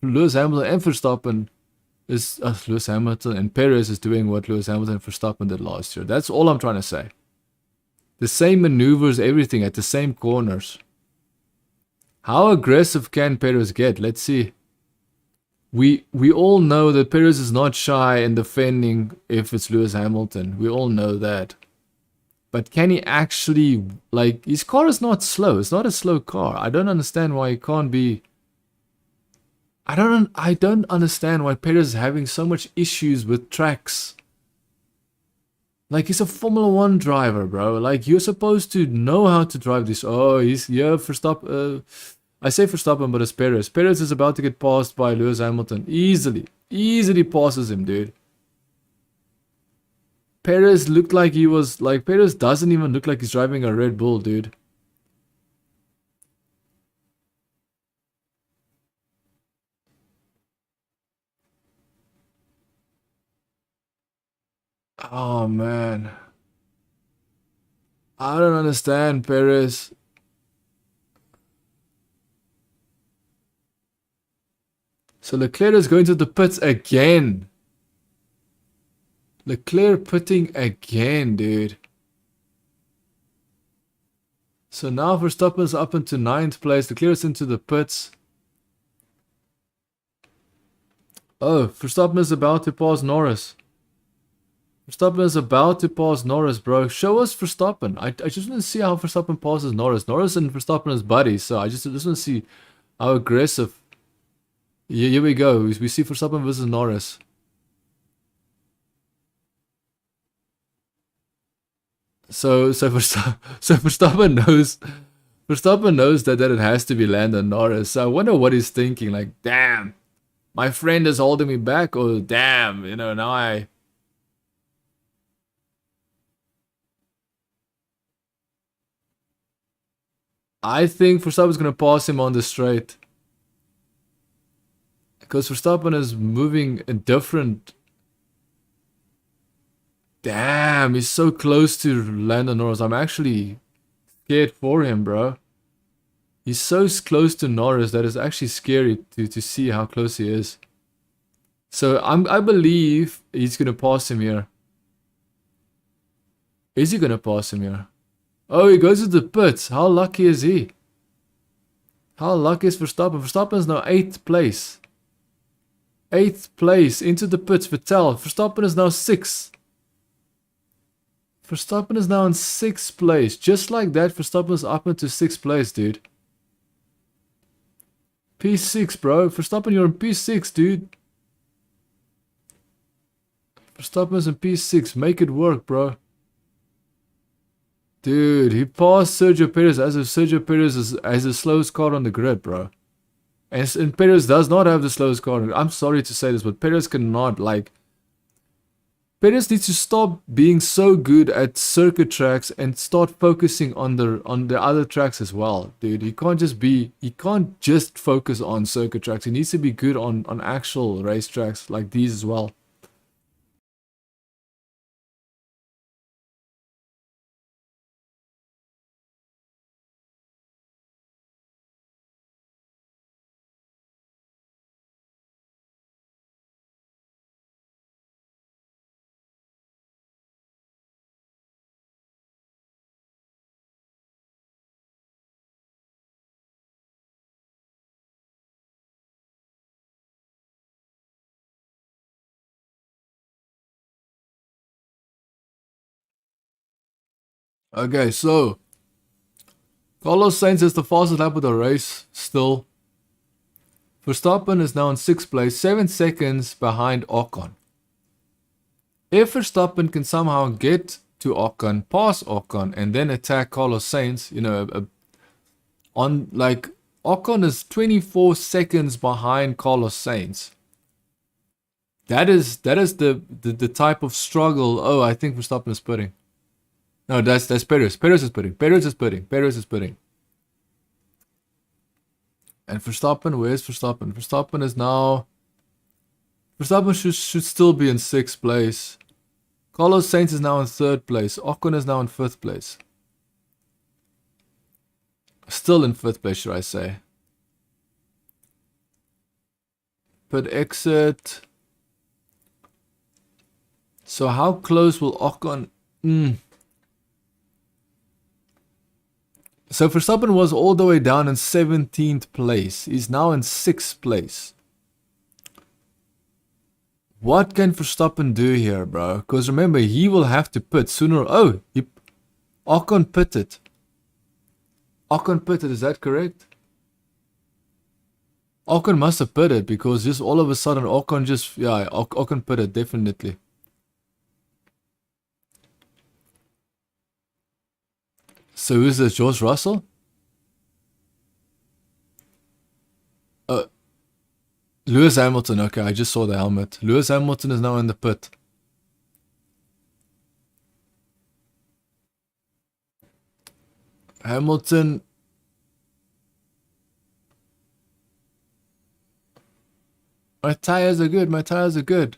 Lewis Hamilton and Verstappen is... Lewis Hamilton and Perez is doing what Lewis Hamilton and Verstappen did last year. That's all I'm trying to say. The same maneuvers, everything at the same corners. How aggressive can Perez get? Let's see. we all know that Perez is not shy in defending if it's Lewis Hamilton. We all know that. But can he actually, like, his car is not slow. It's not a slow car. I don't understand why he can't be. I don't understand why Perez is having so much issues with tracks. Like, he's a Formula 1 driver, bro. Like, you're supposed to know how to drive this. Oh, he's here for stop. I say Verstappen, but it's Perez. Perez is about to get passed by Lewis Hamilton. Easily passes him, dude. Perez looked like he was, like, Perez doesn't even look like he's driving a Red Bull, dude. Oh, man. I don't understand, Perez. So Leclerc is going to the pits again. Leclerc pitting again, dude. So now Verstappen's up into 9th place. Leclerc's into the pits. Oh, Verstappen is about to pass Norris. Verstappen is about to pass Norris, bro. Show us Verstappen. I just want to see how Verstappen passes Norris. Norris and Verstappen is buddies, so I just want to see how aggressive. Yeah, here we go. We see Verstappen versus Norris. So Verstappen knows that it has to be Lando Norris. So I wonder what he's thinking. Like, damn, my friend is holding me back. Or damn, you know, now I think Verstappen's gonna pass him on the straight. Because Verstappen is moving a different. Damn, he's so close to Lando Norris. I'm actually scared for him, bro. He's so close to Norris that it's actually scary to see how close he is. So I believe he's gonna pass him here. Is he gonna pass him here? Oh, he goes to the pits. How lucky is he? How lucky is Verstappen? Verstappen is now 8th place. 8th place into the pits. Vettel. Verstappen is now 6th. Verstappen is now in 6th place. Just like that, Verstappen is up into 6th place, dude. P6, bro. Verstappen, you're in P6, dude. Verstappen is in P6. Make it work, bro. Dude, he passed Sergio Perez as if Sergio Perez has the slowest car on the grid, bro. And Perez does not have the slowest car. I'm sorry to say this, but Perez cannot, like... Perez needs to stop being so good at circuit tracks and start focusing on the other tracks as well, dude. He can't just focus on circuit tracks. He needs to be good on actual race tracks like these as well. Okay, so Carlos Sainz is the fastest lap of the race still. Verstappen is now in 6th place, 7 seconds behind Ocon. If Verstappen can somehow get to Ocon, pass Ocon, and then attack Carlos Sainz, you know, on like Ocon is 24 seconds behind Carlos Sainz. That is the type of struggle. Oh, I think Verstappen is putting. No, that's Perez. Perez is putting. And Verstappen, where's Verstappen? Verstappen is now... Verstappen should still be in 6th place. Carlos Sainz is now in 3rd place. Ocon is now in 5th place. Still in 5th place, should I say. Pit exit. So how close will Ocon... So Verstappen was all the way down in 17th place. He's now in 6th place. What can Verstappen do here, bro? Because remember, he will have to pit sooner. Oh, Ocon pitted. Ocon pitted, is that correct? Ocon must have pitted because just all of a sudden Ocon just, yeah, Ocon pitted, definitely. So who's this, George Russell? Lewis Hamilton, okay, I just saw the helmet. Lewis Hamilton is now in the pit. Hamilton. My tires are good, my tires are good.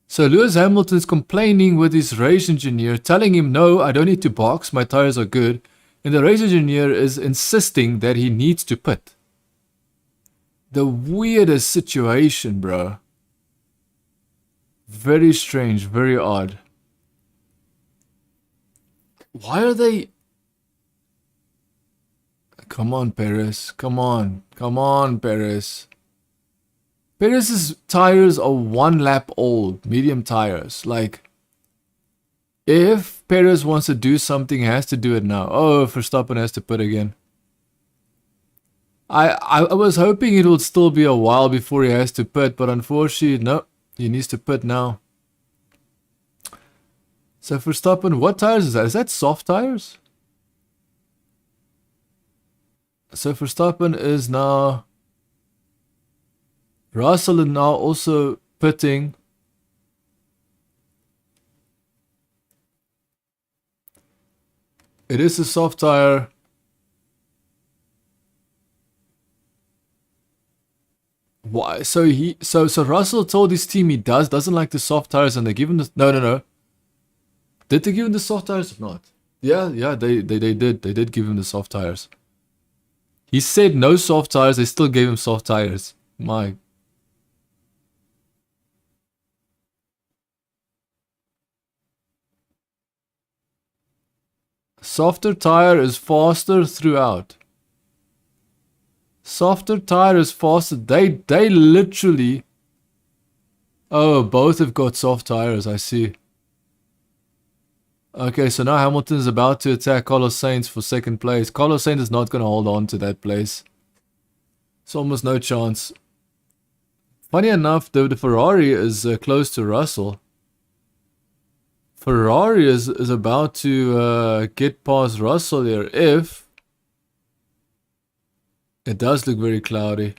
So Lewis Hamilton is complaining with his race engineer, telling him, no, I don't need to box, my tires are good. And the race engineer is insisting that he needs to pit. The weirdest situation, bro. Very strange, very odd. Why are they... Come on, Perez. Come on. Come on, Perez. Perez's tires are 1 lap old. Medium tires. Like, if Perez wants to do something, he has to do it now. Oh, Verstappen has to pit again. I was hoping it would still be a while before he has to pit, but unfortunately, no. He needs to pit now. So Verstappen, what tires is that? Is that soft tires? So Verstappen is now... Russell is now also pitting. It is a soft tire. Why? So Russell told his team he doesn't like the soft tires, and they give him the... No. Did they give him the soft tires or not? Yeah, they did. They did give him the soft tires. He said no soft tires, they still gave him soft tires. My... Softer tire is faster throughout. Softer tire is faster. They literally... Oh, both have got soft tires, I see. Okay, so now Hamilton is about to attack Carlos Sainz for second place. Carlos Sainz is not going to hold on to that place. It's almost no chance. Funny enough, the Ferrari is close to Russell. Ferrari is about to get past Russell here if... It does look very cloudy.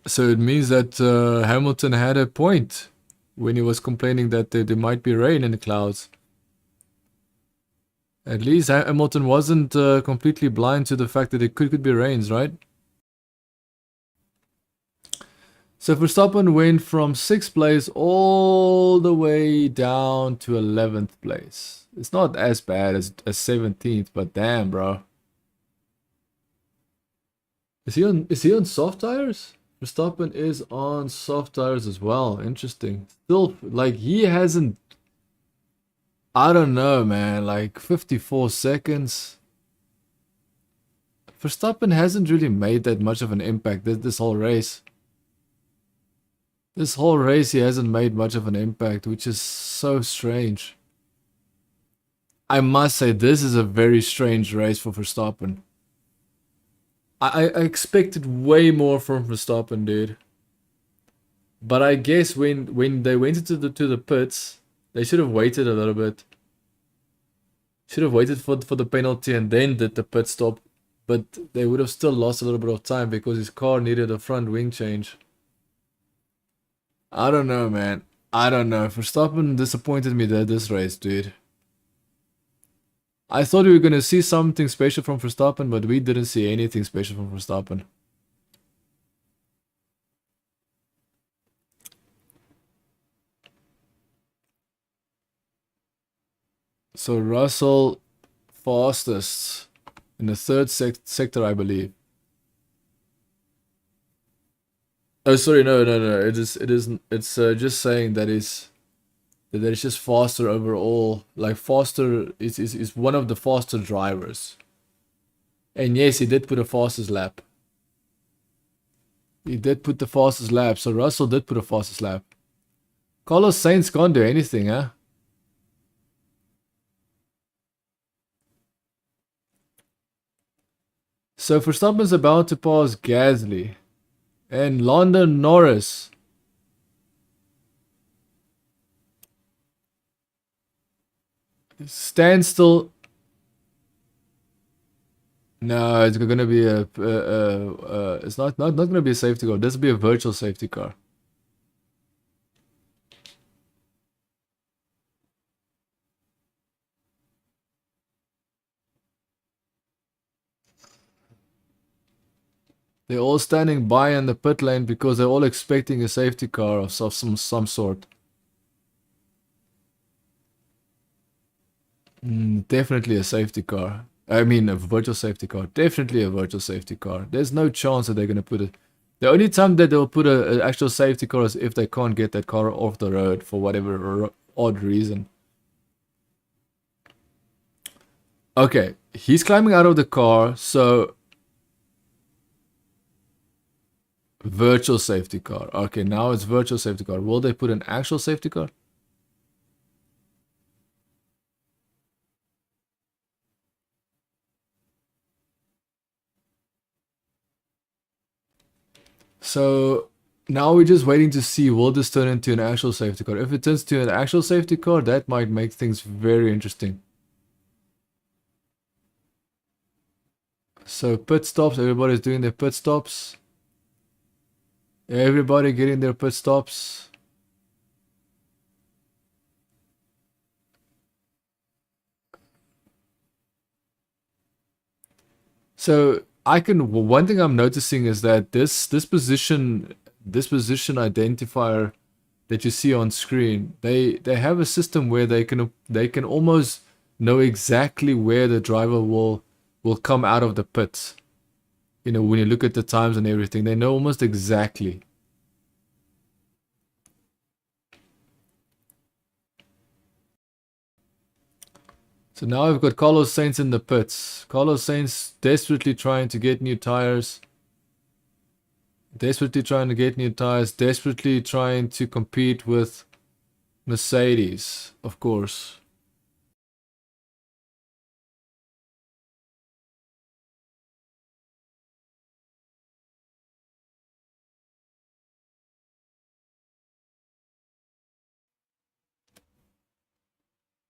So it means that Hamilton had a point when he was complaining that there might be rain in the clouds. At least Hamilton wasn't completely blind to the fact that it could be rains, right? So Verstappen went from 6th place all the way down to 11th place. It's not as bad as 17th, but damn, bro. Is he on soft tires? Verstappen is on soft tires as well. Interesting. Still, like, he hasn't... I don't know, man. Like, 54 seconds. Verstappen hasn't really made that much of an impact this whole race. This whole race he hasn't made much of an impact, which is so strange. I must say, this is a very strange race for Verstappen. I expected way more from Verstappen, dude. But I guess when they went into the pits, they should have waited a little bit. Should have waited for the penalty and then did the pit stop. But they would have still lost a little bit of time because his car needed a front wing change. I don't know, man. I don't know. Verstappen disappointed me this race, dude. I thought we were going to see something special from Verstappen, but we didn't see anything special from Verstappen. So Russell fastest in the 3rd sector, I believe. Oh, sorry, no. It's just saying that it's just faster overall. Like, faster is one of the faster drivers. And yes, he did put a fastest lap. He did put the fastest lap, so Russell did put a fastest lap. Carlos Sainz can't do anything, huh? So Verstappen's about to pass Gasly. And Lando Norris. Standstill. No, it's gonna be a. It's not gonna be a safety car. This will be a virtual safety car. They're all standing by in the pit lane because they're all expecting a safety car of some sort. Definitely a safety car. I mean, a virtual safety car. Definitely a virtual safety car. There's no chance that they're going to put it. The only time that they'll put an actual safety car is if they can't get that car off the road for whatever odd reason. Okay, he's climbing out of the car, so... Virtual safety car. Okay, now it's virtual safety car. Will they put an actual safety car? So now we're just waiting to see, will this turn into an actual safety car? If it turns to an actual safety car, that might make things very interesting. So pit stops, everybody's doing their pit stops. Everybody getting their pit stops. So one thing I'm noticing is that this position identifier that you see on screen, they have a system where they can almost know exactly where the driver will come out of the pits. You know, when you look at the times and everything, they know almost exactly. So now we've got Carlos Sainz in the pits. Carlos Sainz desperately trying to get new tires. Desperately trying to compete with Mercedes, of course.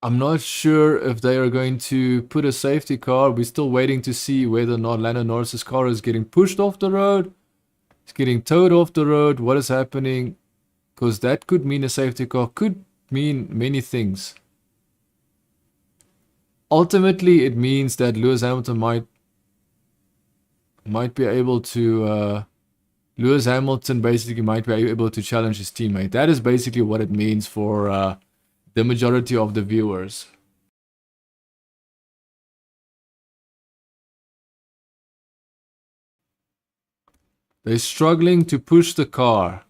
I'm not sure if they are going to put a safety car. We're still waiting to see whether or not Lando Norris's car is getting pushed off the road. It's getting towed off the road. What is happening? Because that could mean a safety car. Could mean many things. Ultimately, it means that Lewis Hamilton might be able to... Lewis Hamilton basically might be able to challenge his teammate. That is basically what it means for... the majority of the viewers. They're struggling to push the car.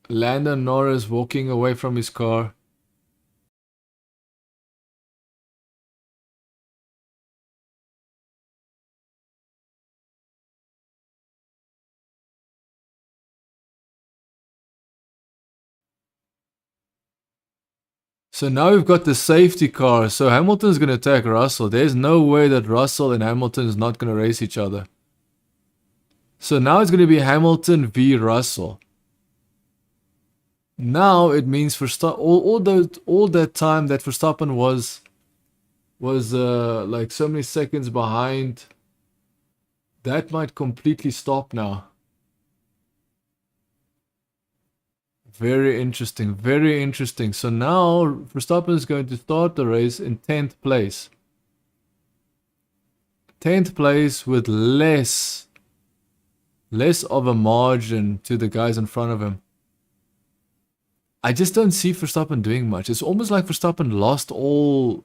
Lando Norris walking away from his car. So now we've got the safety car. So Hamilton's going to attack Russell. There's no way that Russell and Hamilton is not going to race each other. So now it's going to be Hamilton v Russell. Now it means all that time that Verstappen was like so many seconds behind, that might completely stop now. Very interesting, very interesting. So now Verstappen is going to start the race in 10th place. 10th place with less of a margin to the guys in front of him. I just don't see Verstappen doing much. It's almost like Verstappen lost all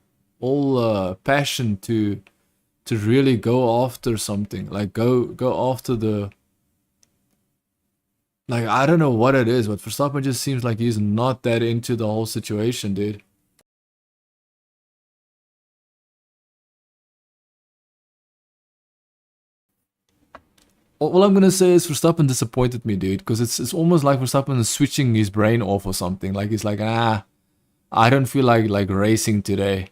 passion to really go after something. Like go after the... Like, I don't know what it is, but Verstappen just seems like he's not that into the whole situation, dude. all I'm gonna say is Verstappen disappointed me, dude, because it's almost like Verstappen is switching his brain off or something. Like he's like, I don't feel like racing today.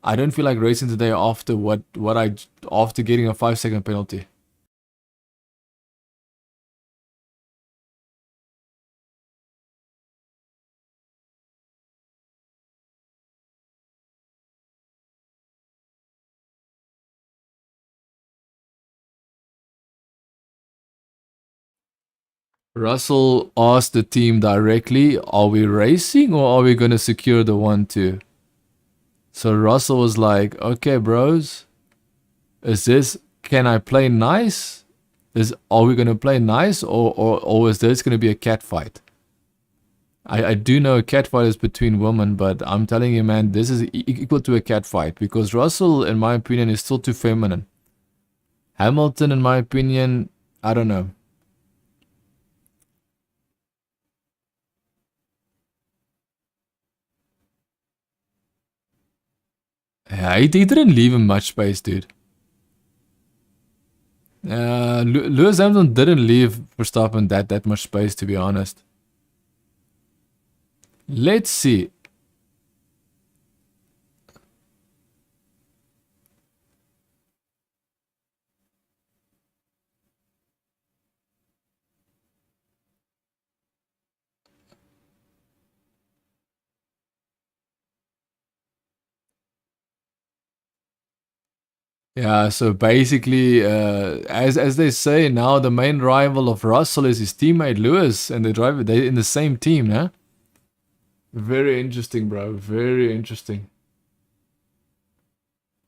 I don't feel like racing today after after getting a 5-second penalty. Russell asked the team directly, are we racing or are we going to secure the 1-2? So Russell was like, okay, bros, can I play nice? Are we going to play nice or is this going to be a cat fight? I do know a cat fight is between women, but I'm telling you, man, this is equal to a cat fight because Russell, in my opinion, is still too feminine. Hamilton, in my opinion, I don't know. Yeah, he didn't leave him much space, dude. Lewis Hamilton didn't leave Verstappen that much space, to be honest. Let's see. Yeah, so basically, as they say now, the main rival of Russell is his teammate Lewis, and they in the same team, yeah. Very interesting, bro. Very interesting.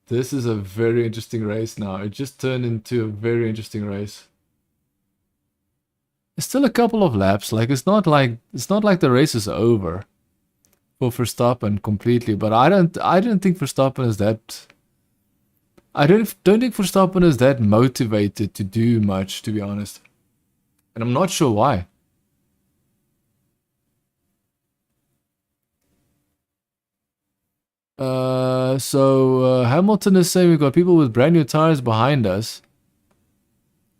This is a very interesting race now. It just turned into a very interesting race. It's still a couple of laps. Like it's not like the race is over for Verstappen completely. But I don't think Verstappen is that. I don't think Verstappen is that motivated to do much, to be honest. And I'm not sure why. Hamilton is saying we've got people with brand new tires behind us.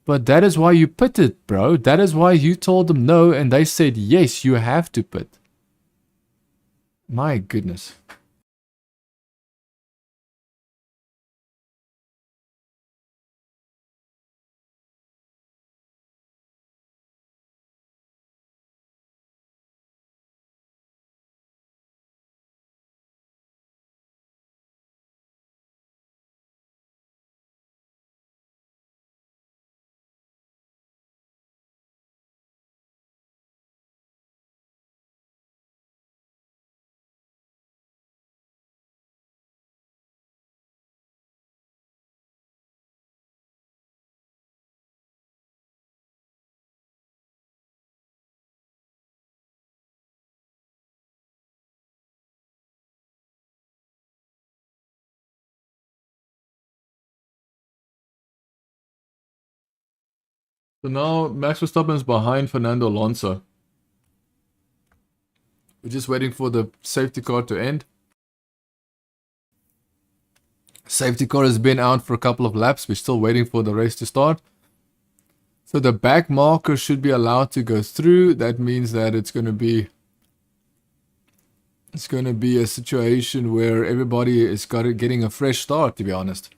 But that is why you pitted, bro. That is why you told them no and they said yes, you have to pit. My goodness. So now Max Verstappen is behind Fernando Alonso. We're just waiting for the safety car to end. Safety car has been out for a couple of laps. We're still waiting for the race to start. So the back marker should be allowed to go through. That means that it's going to be a situation where everybody is getting a fresh start, to be honest.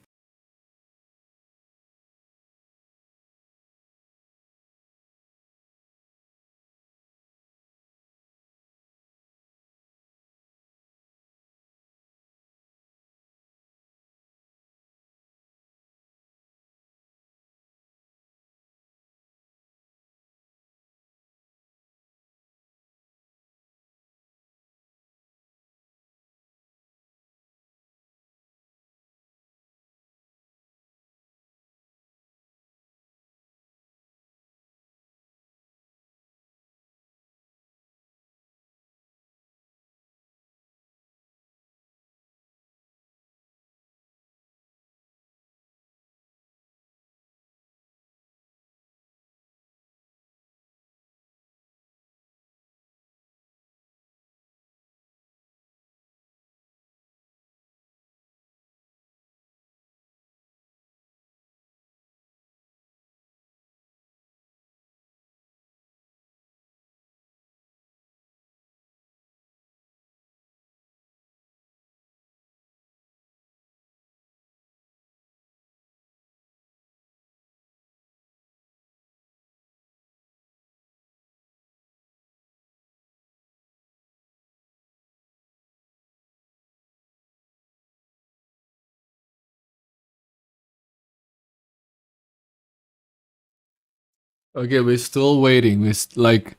Okay, we're still waiting. Like,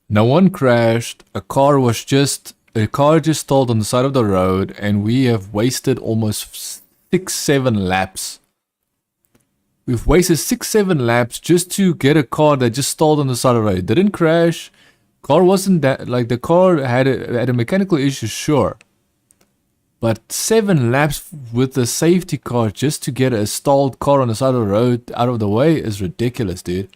no one crashed. A car just stalled on the side of the road, and we have wasted almost 6-7 laps. We've wasted 6-7 laps just to get a car that just stalled on the side of the road. It didn't crash. Car wasn't that, like, the car had a mechanical issue, sure. But 7 laps with a safety car just to get a stalled car on the side of the road out of the way is ridiculous, dude.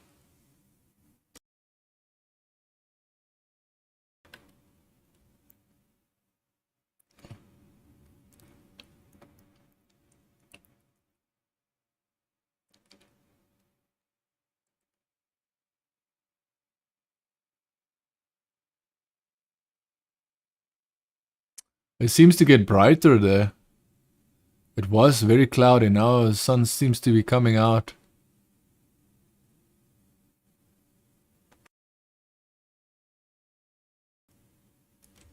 It seems to get brighter there. It was very cloudy, now the sun seems to be coming out.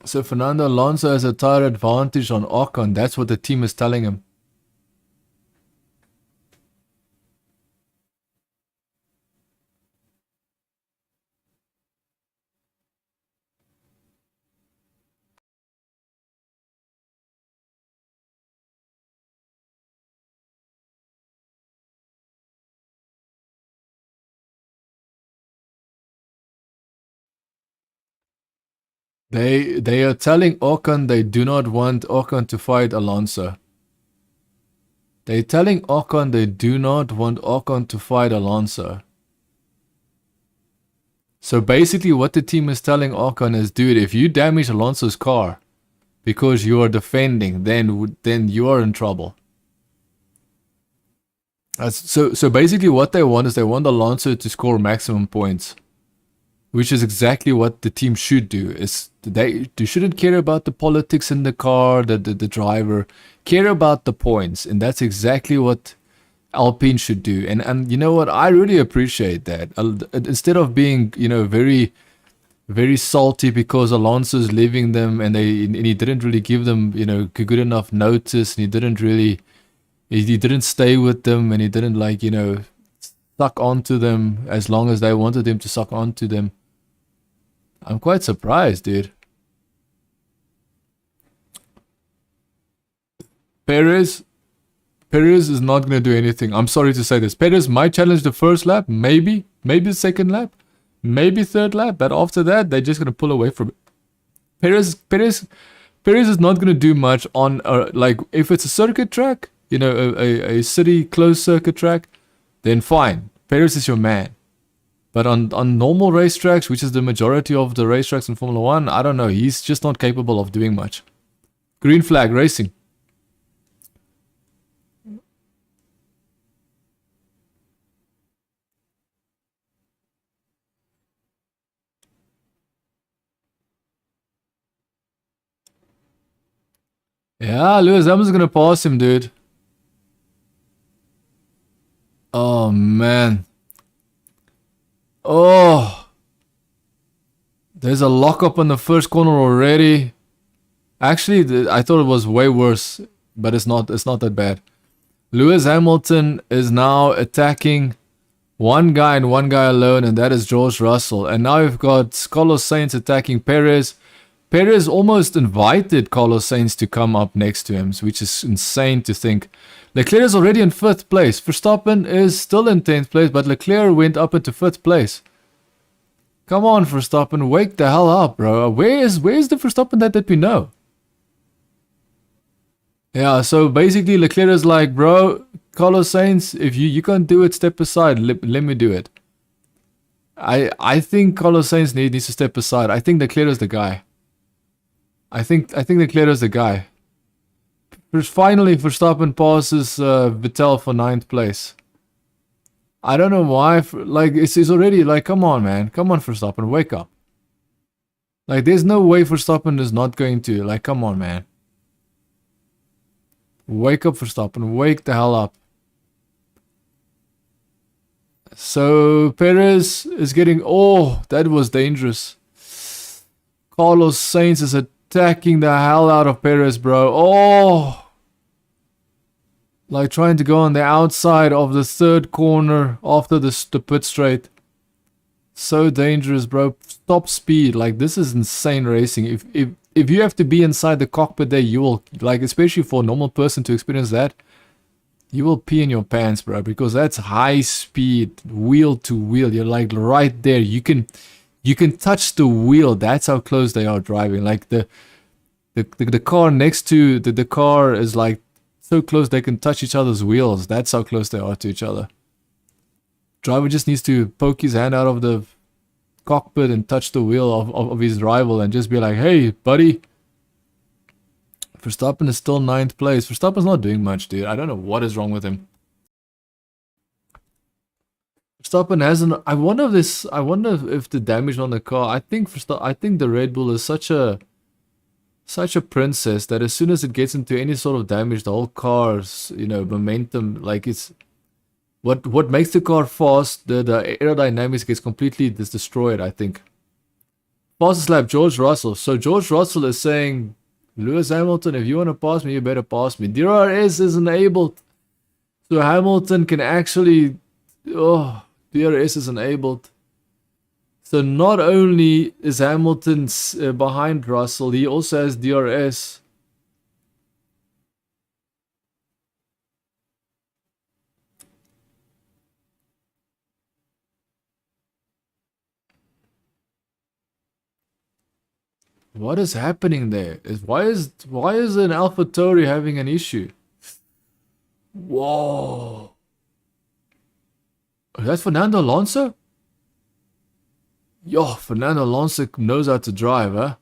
So Fernando Alonso has a tire advantage on Ocon, that's what the team is telling him. They are telling Ocon they do not want Ocon to fight Alonso. They're telling Ocon they do not want Ocon to fight Alonso. So basically what the team is telling Ocon is, dude, if you damage Alonso's car because you are defending, then you are in trouble. So basically what they want is they want Alonso to score maximum points. Which is exactly what the team should do. Is they shouldn't care about the politics in the car, the driver. Care about the points, and that's exactly what Alpine should do. And you know what? I really appreciate that. Instead of being, you know, very very salty because Alonso's leaving them and he didn't really give them, you know, good enough notice, and he didn't stay with them, and he didn't, like, you know, suck onto them as long as they wanted him to suck onto them. I'm quite surprised, dude. Perez is not going to do anything. I'm sorry to say this. Perez might challenge the first lap, maybe the second lap, maybe third lap, but after that, they're just going to pull away from it. Perez is not going to do much on, like, if it's a circuit track, you know, a city closed circuit track, then fine. Perez is your man. But on normal racetracks, which is the majority of the racetracks in Formula 1, I don't know. He's just not capable of doing much. Green flag racing. Yeah, Lewis Hamilton's gonna pass him, dude. Oh, man. Oh. There's a lockup on the first corner already. Actually, I thought it was way worse, but it's not that bad. Lewis Hamilton is now attacking one guy and one guy alone, and that is George Russell. And now we've got Carlos Sainz attacking Perez. Perez almost invited Carlos Sainz to come up next to him, which is insane to think. Leclerc is already in 5th place. Verstappen is still in 10th place, but Leclerc went up into 5th place. Come on, Verstappen, wake the hell up, bro. Where's the Verstappen that we know? Yeah, so basically Leclerc is like, bro, Carlos Sainz, if you can't do it, step aside. Let me do it. I think Carlos Sainz needs to step aside. I think Leclerc is the guy. I think Leclerc is the guy. Finally, Verstappen passes Vettel for 9th place. I don't know why. Like, it's already like, come on, man. Come on, Verstappen, wake up. Like, there's no way Verstappen is not going to. Like, come on, man. Wake up, Verstappen. Wake the hell up. So, Perez is getting... Oh, that was dangerous. Carlos Sainz is attacking the hell out of Perez, bro. Oh! Like, trying to go on the outside of the 3rd corner after the pit straight. so dangerous, bro. Stop speed. Like, this is insane racing. If you have to be inside the cockpit there, you will, like, especially for a normal person to experience that, you will pee in your pants, bro, because that's high speed, wheel to wheel. You're like right there. You can touch the wheel. That's how close they are driving. Like the car next to the car is like so close they can touch each other's wheels. That's how close they are to each other. Driver just needs to poke his hand out of the cockpit and touch the wheel of his rival and just be like, hey, buddy. Verstappen is still 9th place. Verstappen's not doing much, dude. I don't know what is wrong with him. Verstappen hasn't. I wonder if the damage on the car. I think the Red Bull is such a princess that as soon as it gets into any sort of damage, the whole car's, you know, momentum, like it's what makes the car fast, the aerodynamics gets completely destroyed, I think. Fastest lap, George Russell. So George Russell is saying, Lewis Hamilton, if you want to pass me, you better pass me. DRS is enabled. So Hamilton can actually, DRS is enabled. So not only is Hamilton behind Russell, he also has DRS. What is happening there? Why is an AlphaTauri having an issue? Whoa. That's Fernando Alonso? Yo, Fernando Alonso knows how to drive, huh?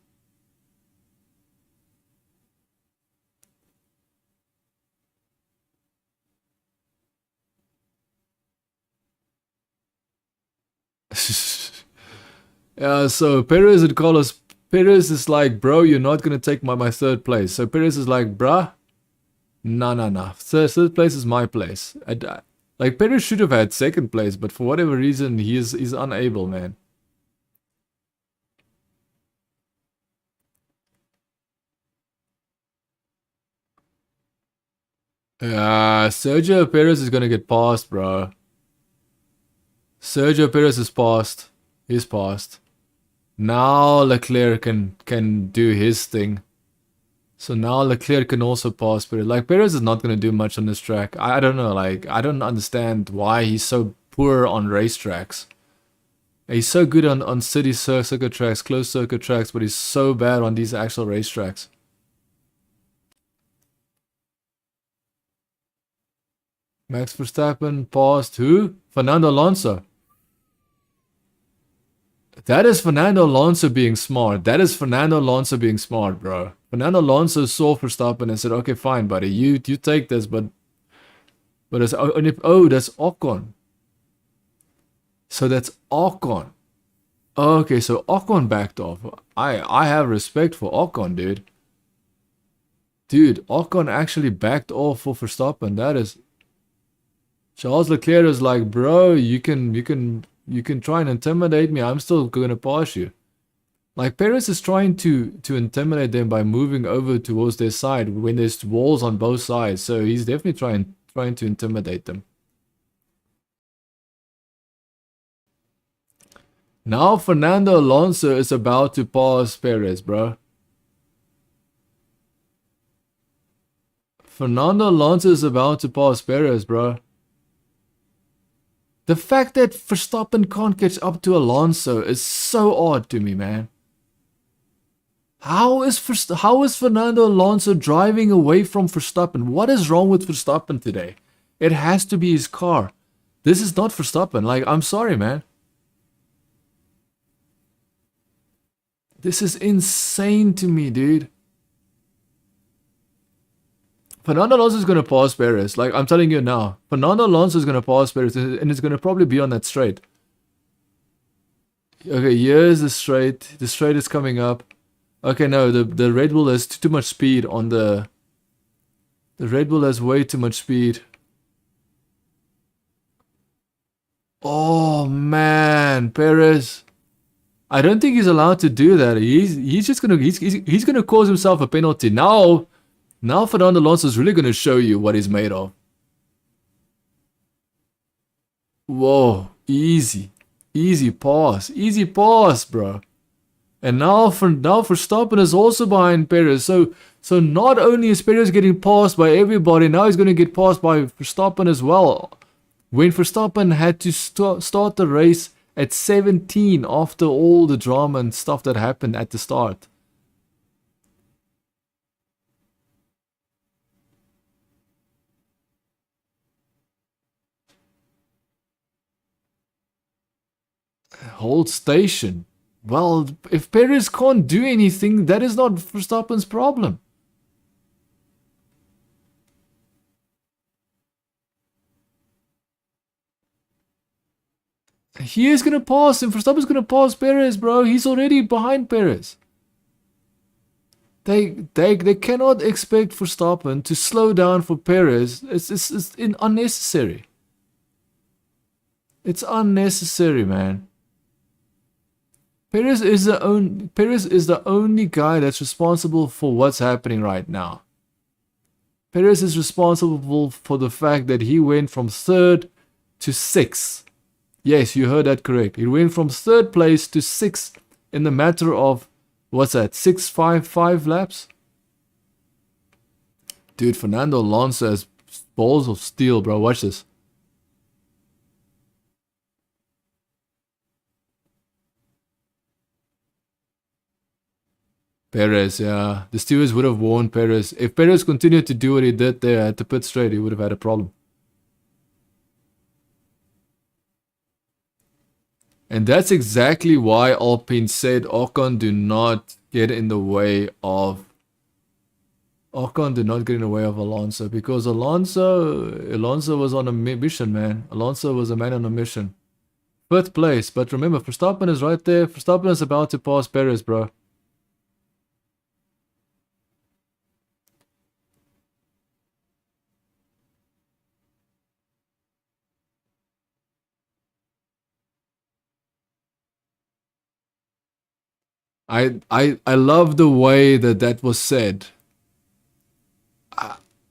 Yeah, so Perez and Carlos. Perez is like, bro, you're not gonna take my 3rd place. So Perez is like, bruh, nah. Third place is my place. Like, Perez should have had 2nd place, but for whatever reason, he's unable, man. Sergio Perez is gonna get passed, bro. Sergio Perez is passed. He's passed. Now Leclerc can do his thing. So now Leclerc can also pass Perez. Like, Perez is not going to do much on this track. I don't know. Like, I don't understand why he's so poor on racetracks. He's so good on city circuit tracks, closed circuit tracks, but he's so bad on these actual racetracks. Max Verstappen passed who? Fernando Alonso. That is Fernando Alonso being smart. That is Fernando Alonso being smart, bro. Fernando Alonso saw Verstappen and said, okay, fine, buddy. You take this, but it's, that's Ocon. So that's Ocon. Okay, so Ocon backed off. I have respect for Ocon, dude. Dude, Ocon actually backed off for Verstappen. That is... Charles Leclerc is like, bro, you can try and intimidate me. I'm still gonna pass you. Like, Perez is trying to intimidate them by moving over towards their side when there's walls on both sides. So he's definitely trying to intimidate them. Now Fernando Alonso is about to pass Perez, bro. Fernando Alonso is about to pass Perez, bro. The fact that Verstappen can't catch up to Alonso is so odd to me, man. How is Fernando Alonso driving away from Verstappen? What is wrong with Verstappen today? It has to be his car. This is not Verstappen. Like, I'm sorry, man. This is insane to me, dude. Fernando Alonso is going to pass Perez. Like, I'm telling you now. Fernando Alonso is going to pass Perez. And it's going to probably be on that straight. Okay, here's the straight. The straight is coming up. Okay, no. The Red Bull has too much speed on the... The Red Bull has way too much speed. Oh, man. Perez. I don't think he's allowed to do that. He's just going to... He's going to cause himself a penalty. Now Fernando Alonso is really going to show you what he's made of. Whoa, easy. Easy pass, bro. And now Verstappen is also behind Perez. So not only is Perez getting passed by everybody, now he's going to get passed by Verstappen as well. When Verstappen had to start the race at 17 after all the drama and stuff that happened at the start. Hold station. Well, if Perez can't do anything, that is not Verstappen's problem. He is going to pass him. Verstappen's going to pass Perez, bro. He's already behind Perez. They cannot expect Verstappen to slow down for Perez. It's unnecessary. It's unnecessary, man. Perez is the only guy that's responsible for what's happening right now. Perez is responsible for the fact that he went from 3rd to 6th. Yes, you heard that correct. He went from 3rd place to 6th in the matter of, what's that, 5 laps? Dude, Fernando Alonso has balls of steel, bro. Watch this. Perez, yeah. The stewards would have warned Perez. If Perez continued to do what he did there at the pit straight, he would have had a problem. And that's exactly why Alpine said, Ocon, do not get in the way of Alonso, because Alonso was on a mission, man. Alonso was a man on a mission. 5th place, but remember, Verstappen is right there. Verstappen is about to pass Perez, bro. I love the way that was said.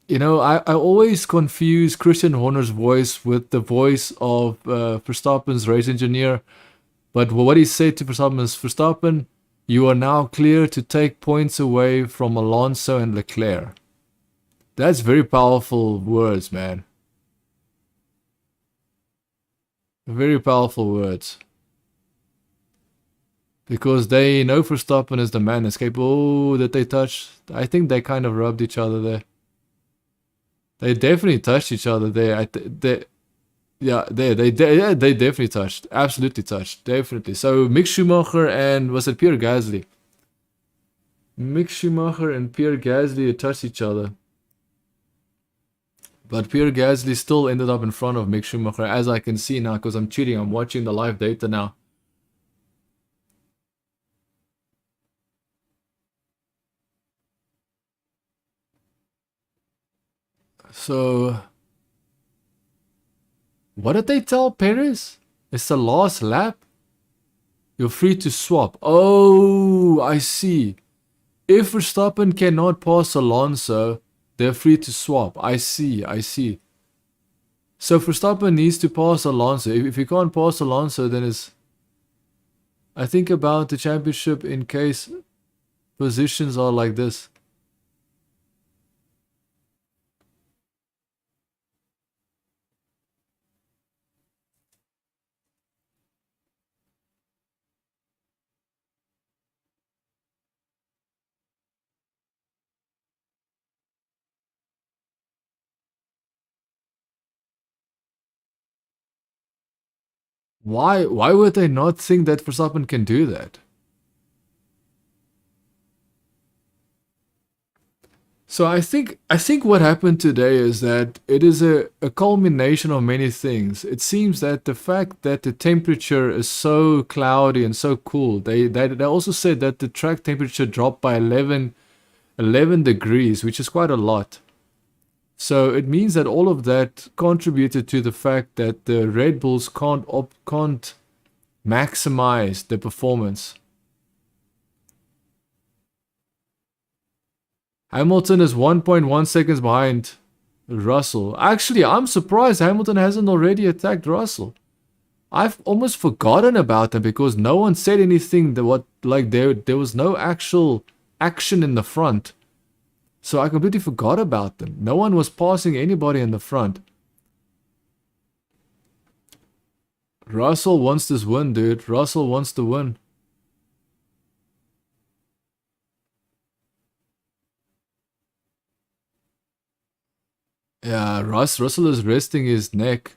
You know, I always confuse Christian Horner's voice with the voice of Verstappen's race engineer. But what he said to Verstappen is, Verstappen, you are now clear to take points away from Alonso and Leclerc. That's very powerful words, man. Very powerful words. Because they know Verstappen is the man that's capable. Oh, that they touched. I think they kind of rubbed each other there. They definitely touched each other there. They definitely touched. Absolutely touched. Definitely. So Mick Schumacher and was it Pierre Gasly? Mick Schumacher and Pierre Gasly touched each other. But Pierre Gasly still ended up in front of Mick Schumacher, as I can see now, because I'm cheating. I'm watching the live data now. So, what did they tell Perez? It's the last lap? You're free to swap. Oh, I see. If Verstappen cannot pass Alonso, they're free to swap. I see. So Verstappen needs to pass Alonso. If he can't pass Alonso, then it's... I think about the championship in case positions are like this. Why would they not think that Verstappen can do that? So I think what happened today is that it is a culmination of many things. It seems that the fact that the temperature is so cloudy and so cool, they also said that the track temperature dropped by 11 degrees, which is quite a lot. So it means that all of that contributed to the fact that the Red Bulls can't maximize the performance. Hamilton is 1.1 seconds behind Russell. Actually, I'm surprised Hamilton hasn't already attacked Russell. I've almost forgotten about them because no one said anything there was no actual action in the front. So I completely forgot about them. No one was passing anybody in the front. Russell wants this win, dude. Russell wants to win. Yeah, Russell is resting his neck.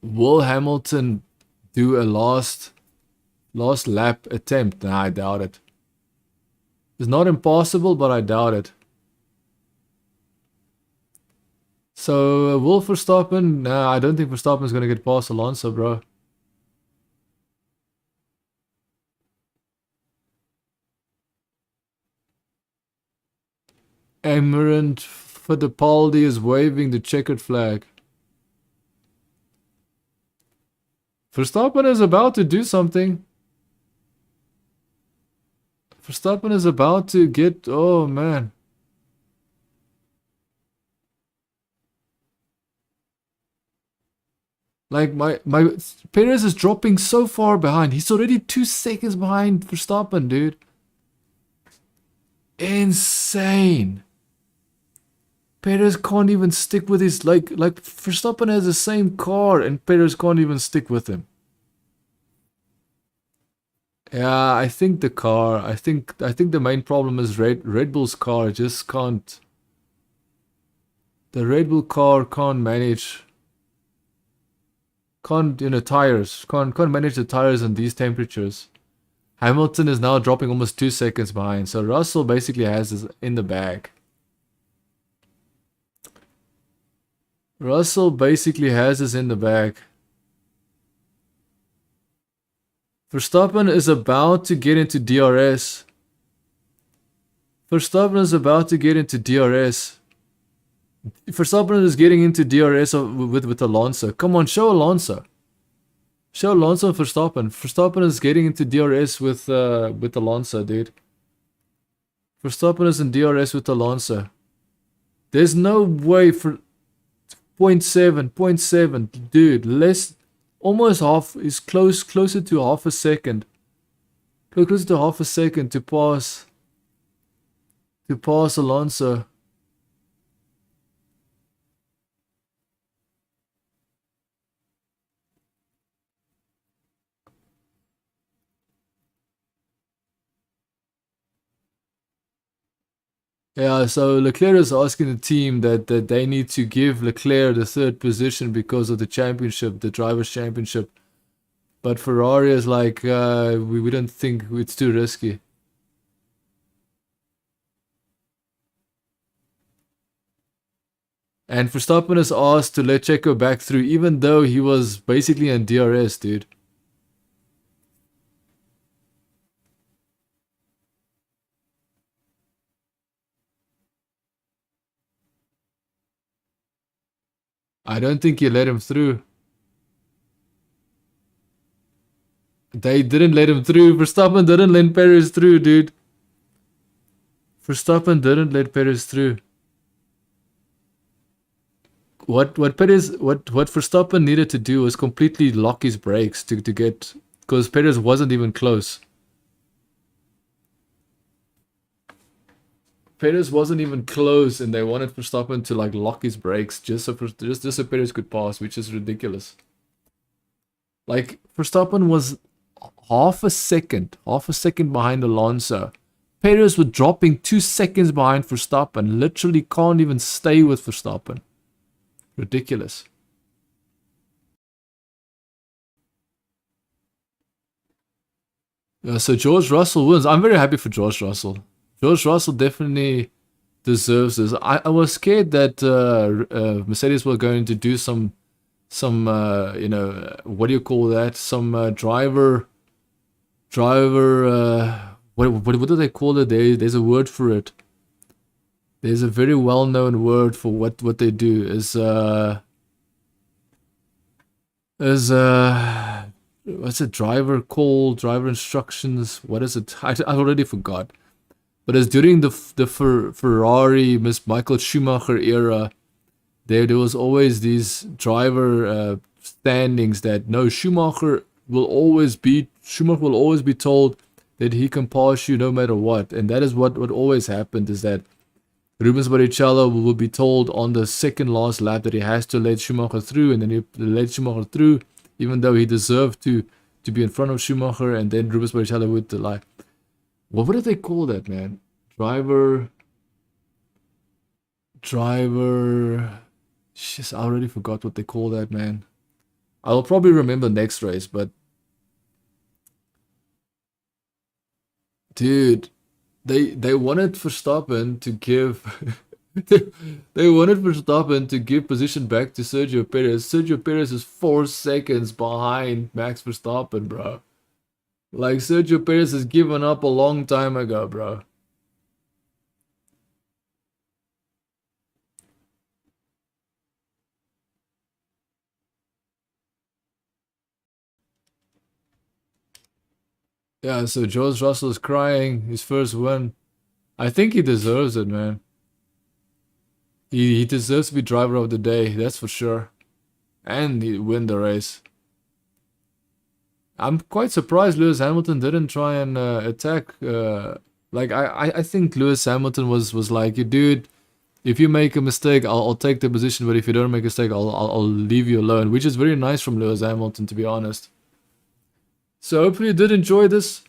Will Hamilton do a last lap attempt? Nah, I doubt it. It's not impossible, but I doubt it. So, will Verstappen? Nah, I don't think Verstappen is going to get past Alonso, bro. Emerald Fittipaldi is waving the checkered flag. Verstappen is about to do something. Verstappen is about to get... Oh, man. Like, my Perez is dropping so far behind. He's already 2 seconds behind Verstappen, dude. Insane. Perez can't even stick with his... Like Verstappen has the same car and Perez can't even stick with him. Yeah, I think the car... I think the main problem is Red Bull's car just can't... The Red Bull car can't manage... tires. Can't manage the tires in these temperatures. Hamilton is now dropping almost 2 seconds behind. So Russell basically has this in the bag. Russell basically has this in the bag. Verstappen is about to get into DRS. Verstappen is about to get into DRS. Verstappen is getting into DRS with Alonso. Come on, show Alonso. Show Alonso Verstappen. Verstappen is getting into DRS with Alonso, dude. Verstappen is in DRS with Alonso. There's no way for 0.7, dude. Less, almost half is closer to half a second. Closer to half a second to pass Alonso. Yeah, so Leclerc is asking the team that they need to give Leclerc the 3rd position because of the championship, the Drivers' Championship. But Ferrari is like, we don't think it's too risky. And Verstappen is asked to let Checo back through, even though he was basically on DRS, dude. I don't think he let him through. They didn't let him through. Verstappen didn't let Perez through, dude. Verstappen didn't let Perez through. What Verstappen needed to do was completely lock his brakes to get, because Perez wasn't even close. Perez wasn't even close, and they wanted Verstappen to like lock his brakes just so Perez could pass, which is ridiculous. Like Verstappen was half a second behind Alonso. Perez was dropping 2 seconds behind Verstappen. Literally can't even stay with Verstappen. Ridiculous. Yeah, so George Russell wins. I'm very happy for George Russell. George Russell definitely deserves this. I was scared that Mercedes were going to do some you know, what do you call that? Some driver what do they call it? There's a word for it. There's a very well-known word for what they do is what's a driver called? Driver instructions. What is it? I already forgot. But it's during the Ferrari Michael Schumacher era. there was always these driver standings that no, Schumacher will always be told that he can pass you no matter what, and that is what always happened, is that Rubens Barrichello will be told on the second last lap that he has to let Schumacher through, and then he let Schumacher through, even though he deserved to be in front of Schumacher, and then Rubens Barrichello would like, what did they call that, man? Driver. Shit, I already forgot what they call that, man. I'll probably remember next race, but dude, they wanted Verstappen to give they wanted Verstappen to give position back to Sergio Perez. Sergio Perez is 4 seconds behind Max Verstappen, bro. Like, Sergio Perez has given up a long time ago, bro. Yeah, so George Russell is crying. His first win. I think he deserves it, man. He deserves to be driver of the day, that's for sure. And he win the race. I'm quite surprised Lewis Hamilton didn't try and attack. Like, I think Lewis Hamilton was like, dude, if you make a mistake, I'll take the position, but if you don't make a mistake, I'll leave you alone. Which is very nice from Lewis Hamilton, to be honest. So hopefully you did enjoy this.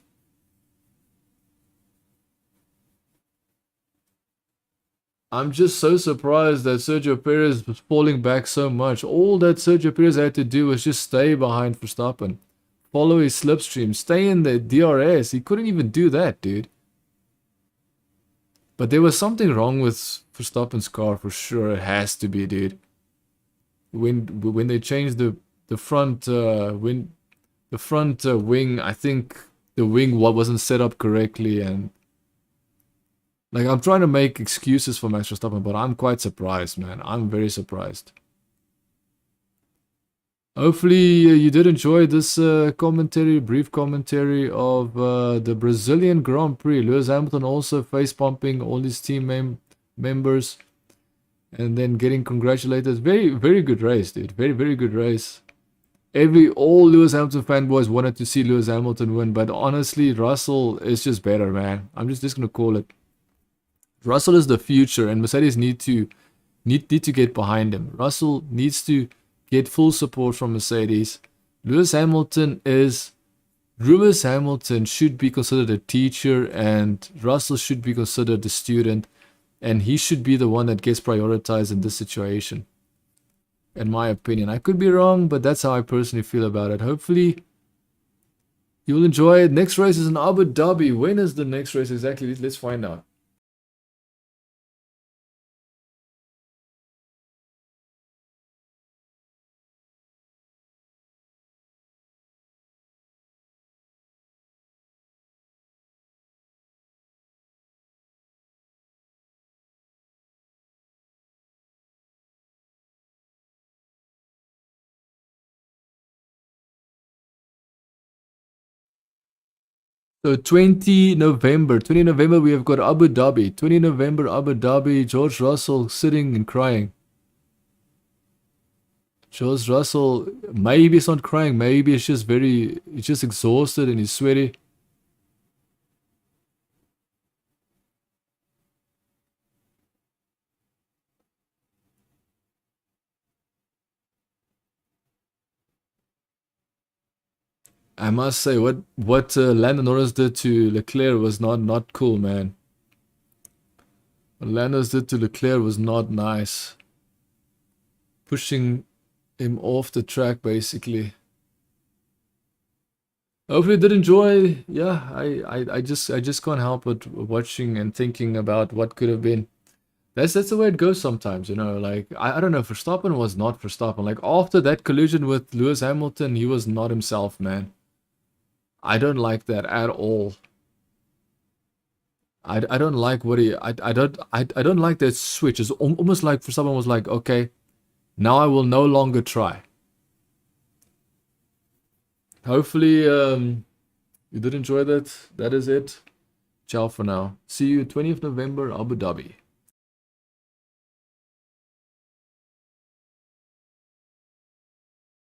I'm just so surprised that Sergio Perez was falling back so much. All that Sergio Perez had to do was just stay behind Verstappen. Follow his slipstream. Stay in the DRS. He couldn't even do that, dude. But there was something wrong with Verstappen's car for sure. It has to be, dude. When they changed the front wing, I think the wing wasn't set up correctly, and like, I'm trying to make excuses for Max Verstappen, but I'm quite surprised, man. I'm very surprised. Hopefully you did enjoy this brief commentary of the Brazilian Grand Prix. Lewis Hamilton also face pumping all his team members, and then getting congratulated. Very, very good race, dude. Very, very good race. All Lewis Hamilton fanboys wanted to see Lewis Hamilton win, but honestly, Russell is just better, man. I'm just gonna call it. Russell is the future, and Mercedes need to get behind him. Russell needs to get full support from Mercedes. Lewis Hamilton should be considered a teacher, and Russell should be considered the student, and he should be the one that gets prioritized in this situation, in my opinion. I could be wrong, but that's how I personally feel about it. Hopefully you'll enjoy it. Next race is in Abu Dhabi. When is the next race exactly? Let's find out. So 20 November, we have got Abu Dhabi. 20 November, Abu Dhabi, George Russell sitting and crying. George Russell, maybe it's not crying, maybe it's just exhausted and he's sweaty. I must say, what Lando Norris did to Leclerc was not cool, man. What Lando did to Leclerc was not nice. Pushing him off the track, basically. Hopefully you did enjoy. Yeah, I just can't help but watching and thinking about what could have been. That's the way it goes sometimes, you know. Like, I don't know, Verstappen was not Verstappen. Like, after that collision with Lewis Hamilton, he was not himself, man. I don't like that at all. I don't like what he I don't like that switch. It's almost like Verstappen was like, okay, now I will no longer try. Hopefully you did enjoy that. That is it. Ciao for now. See you 20th November, Abu Dhabi.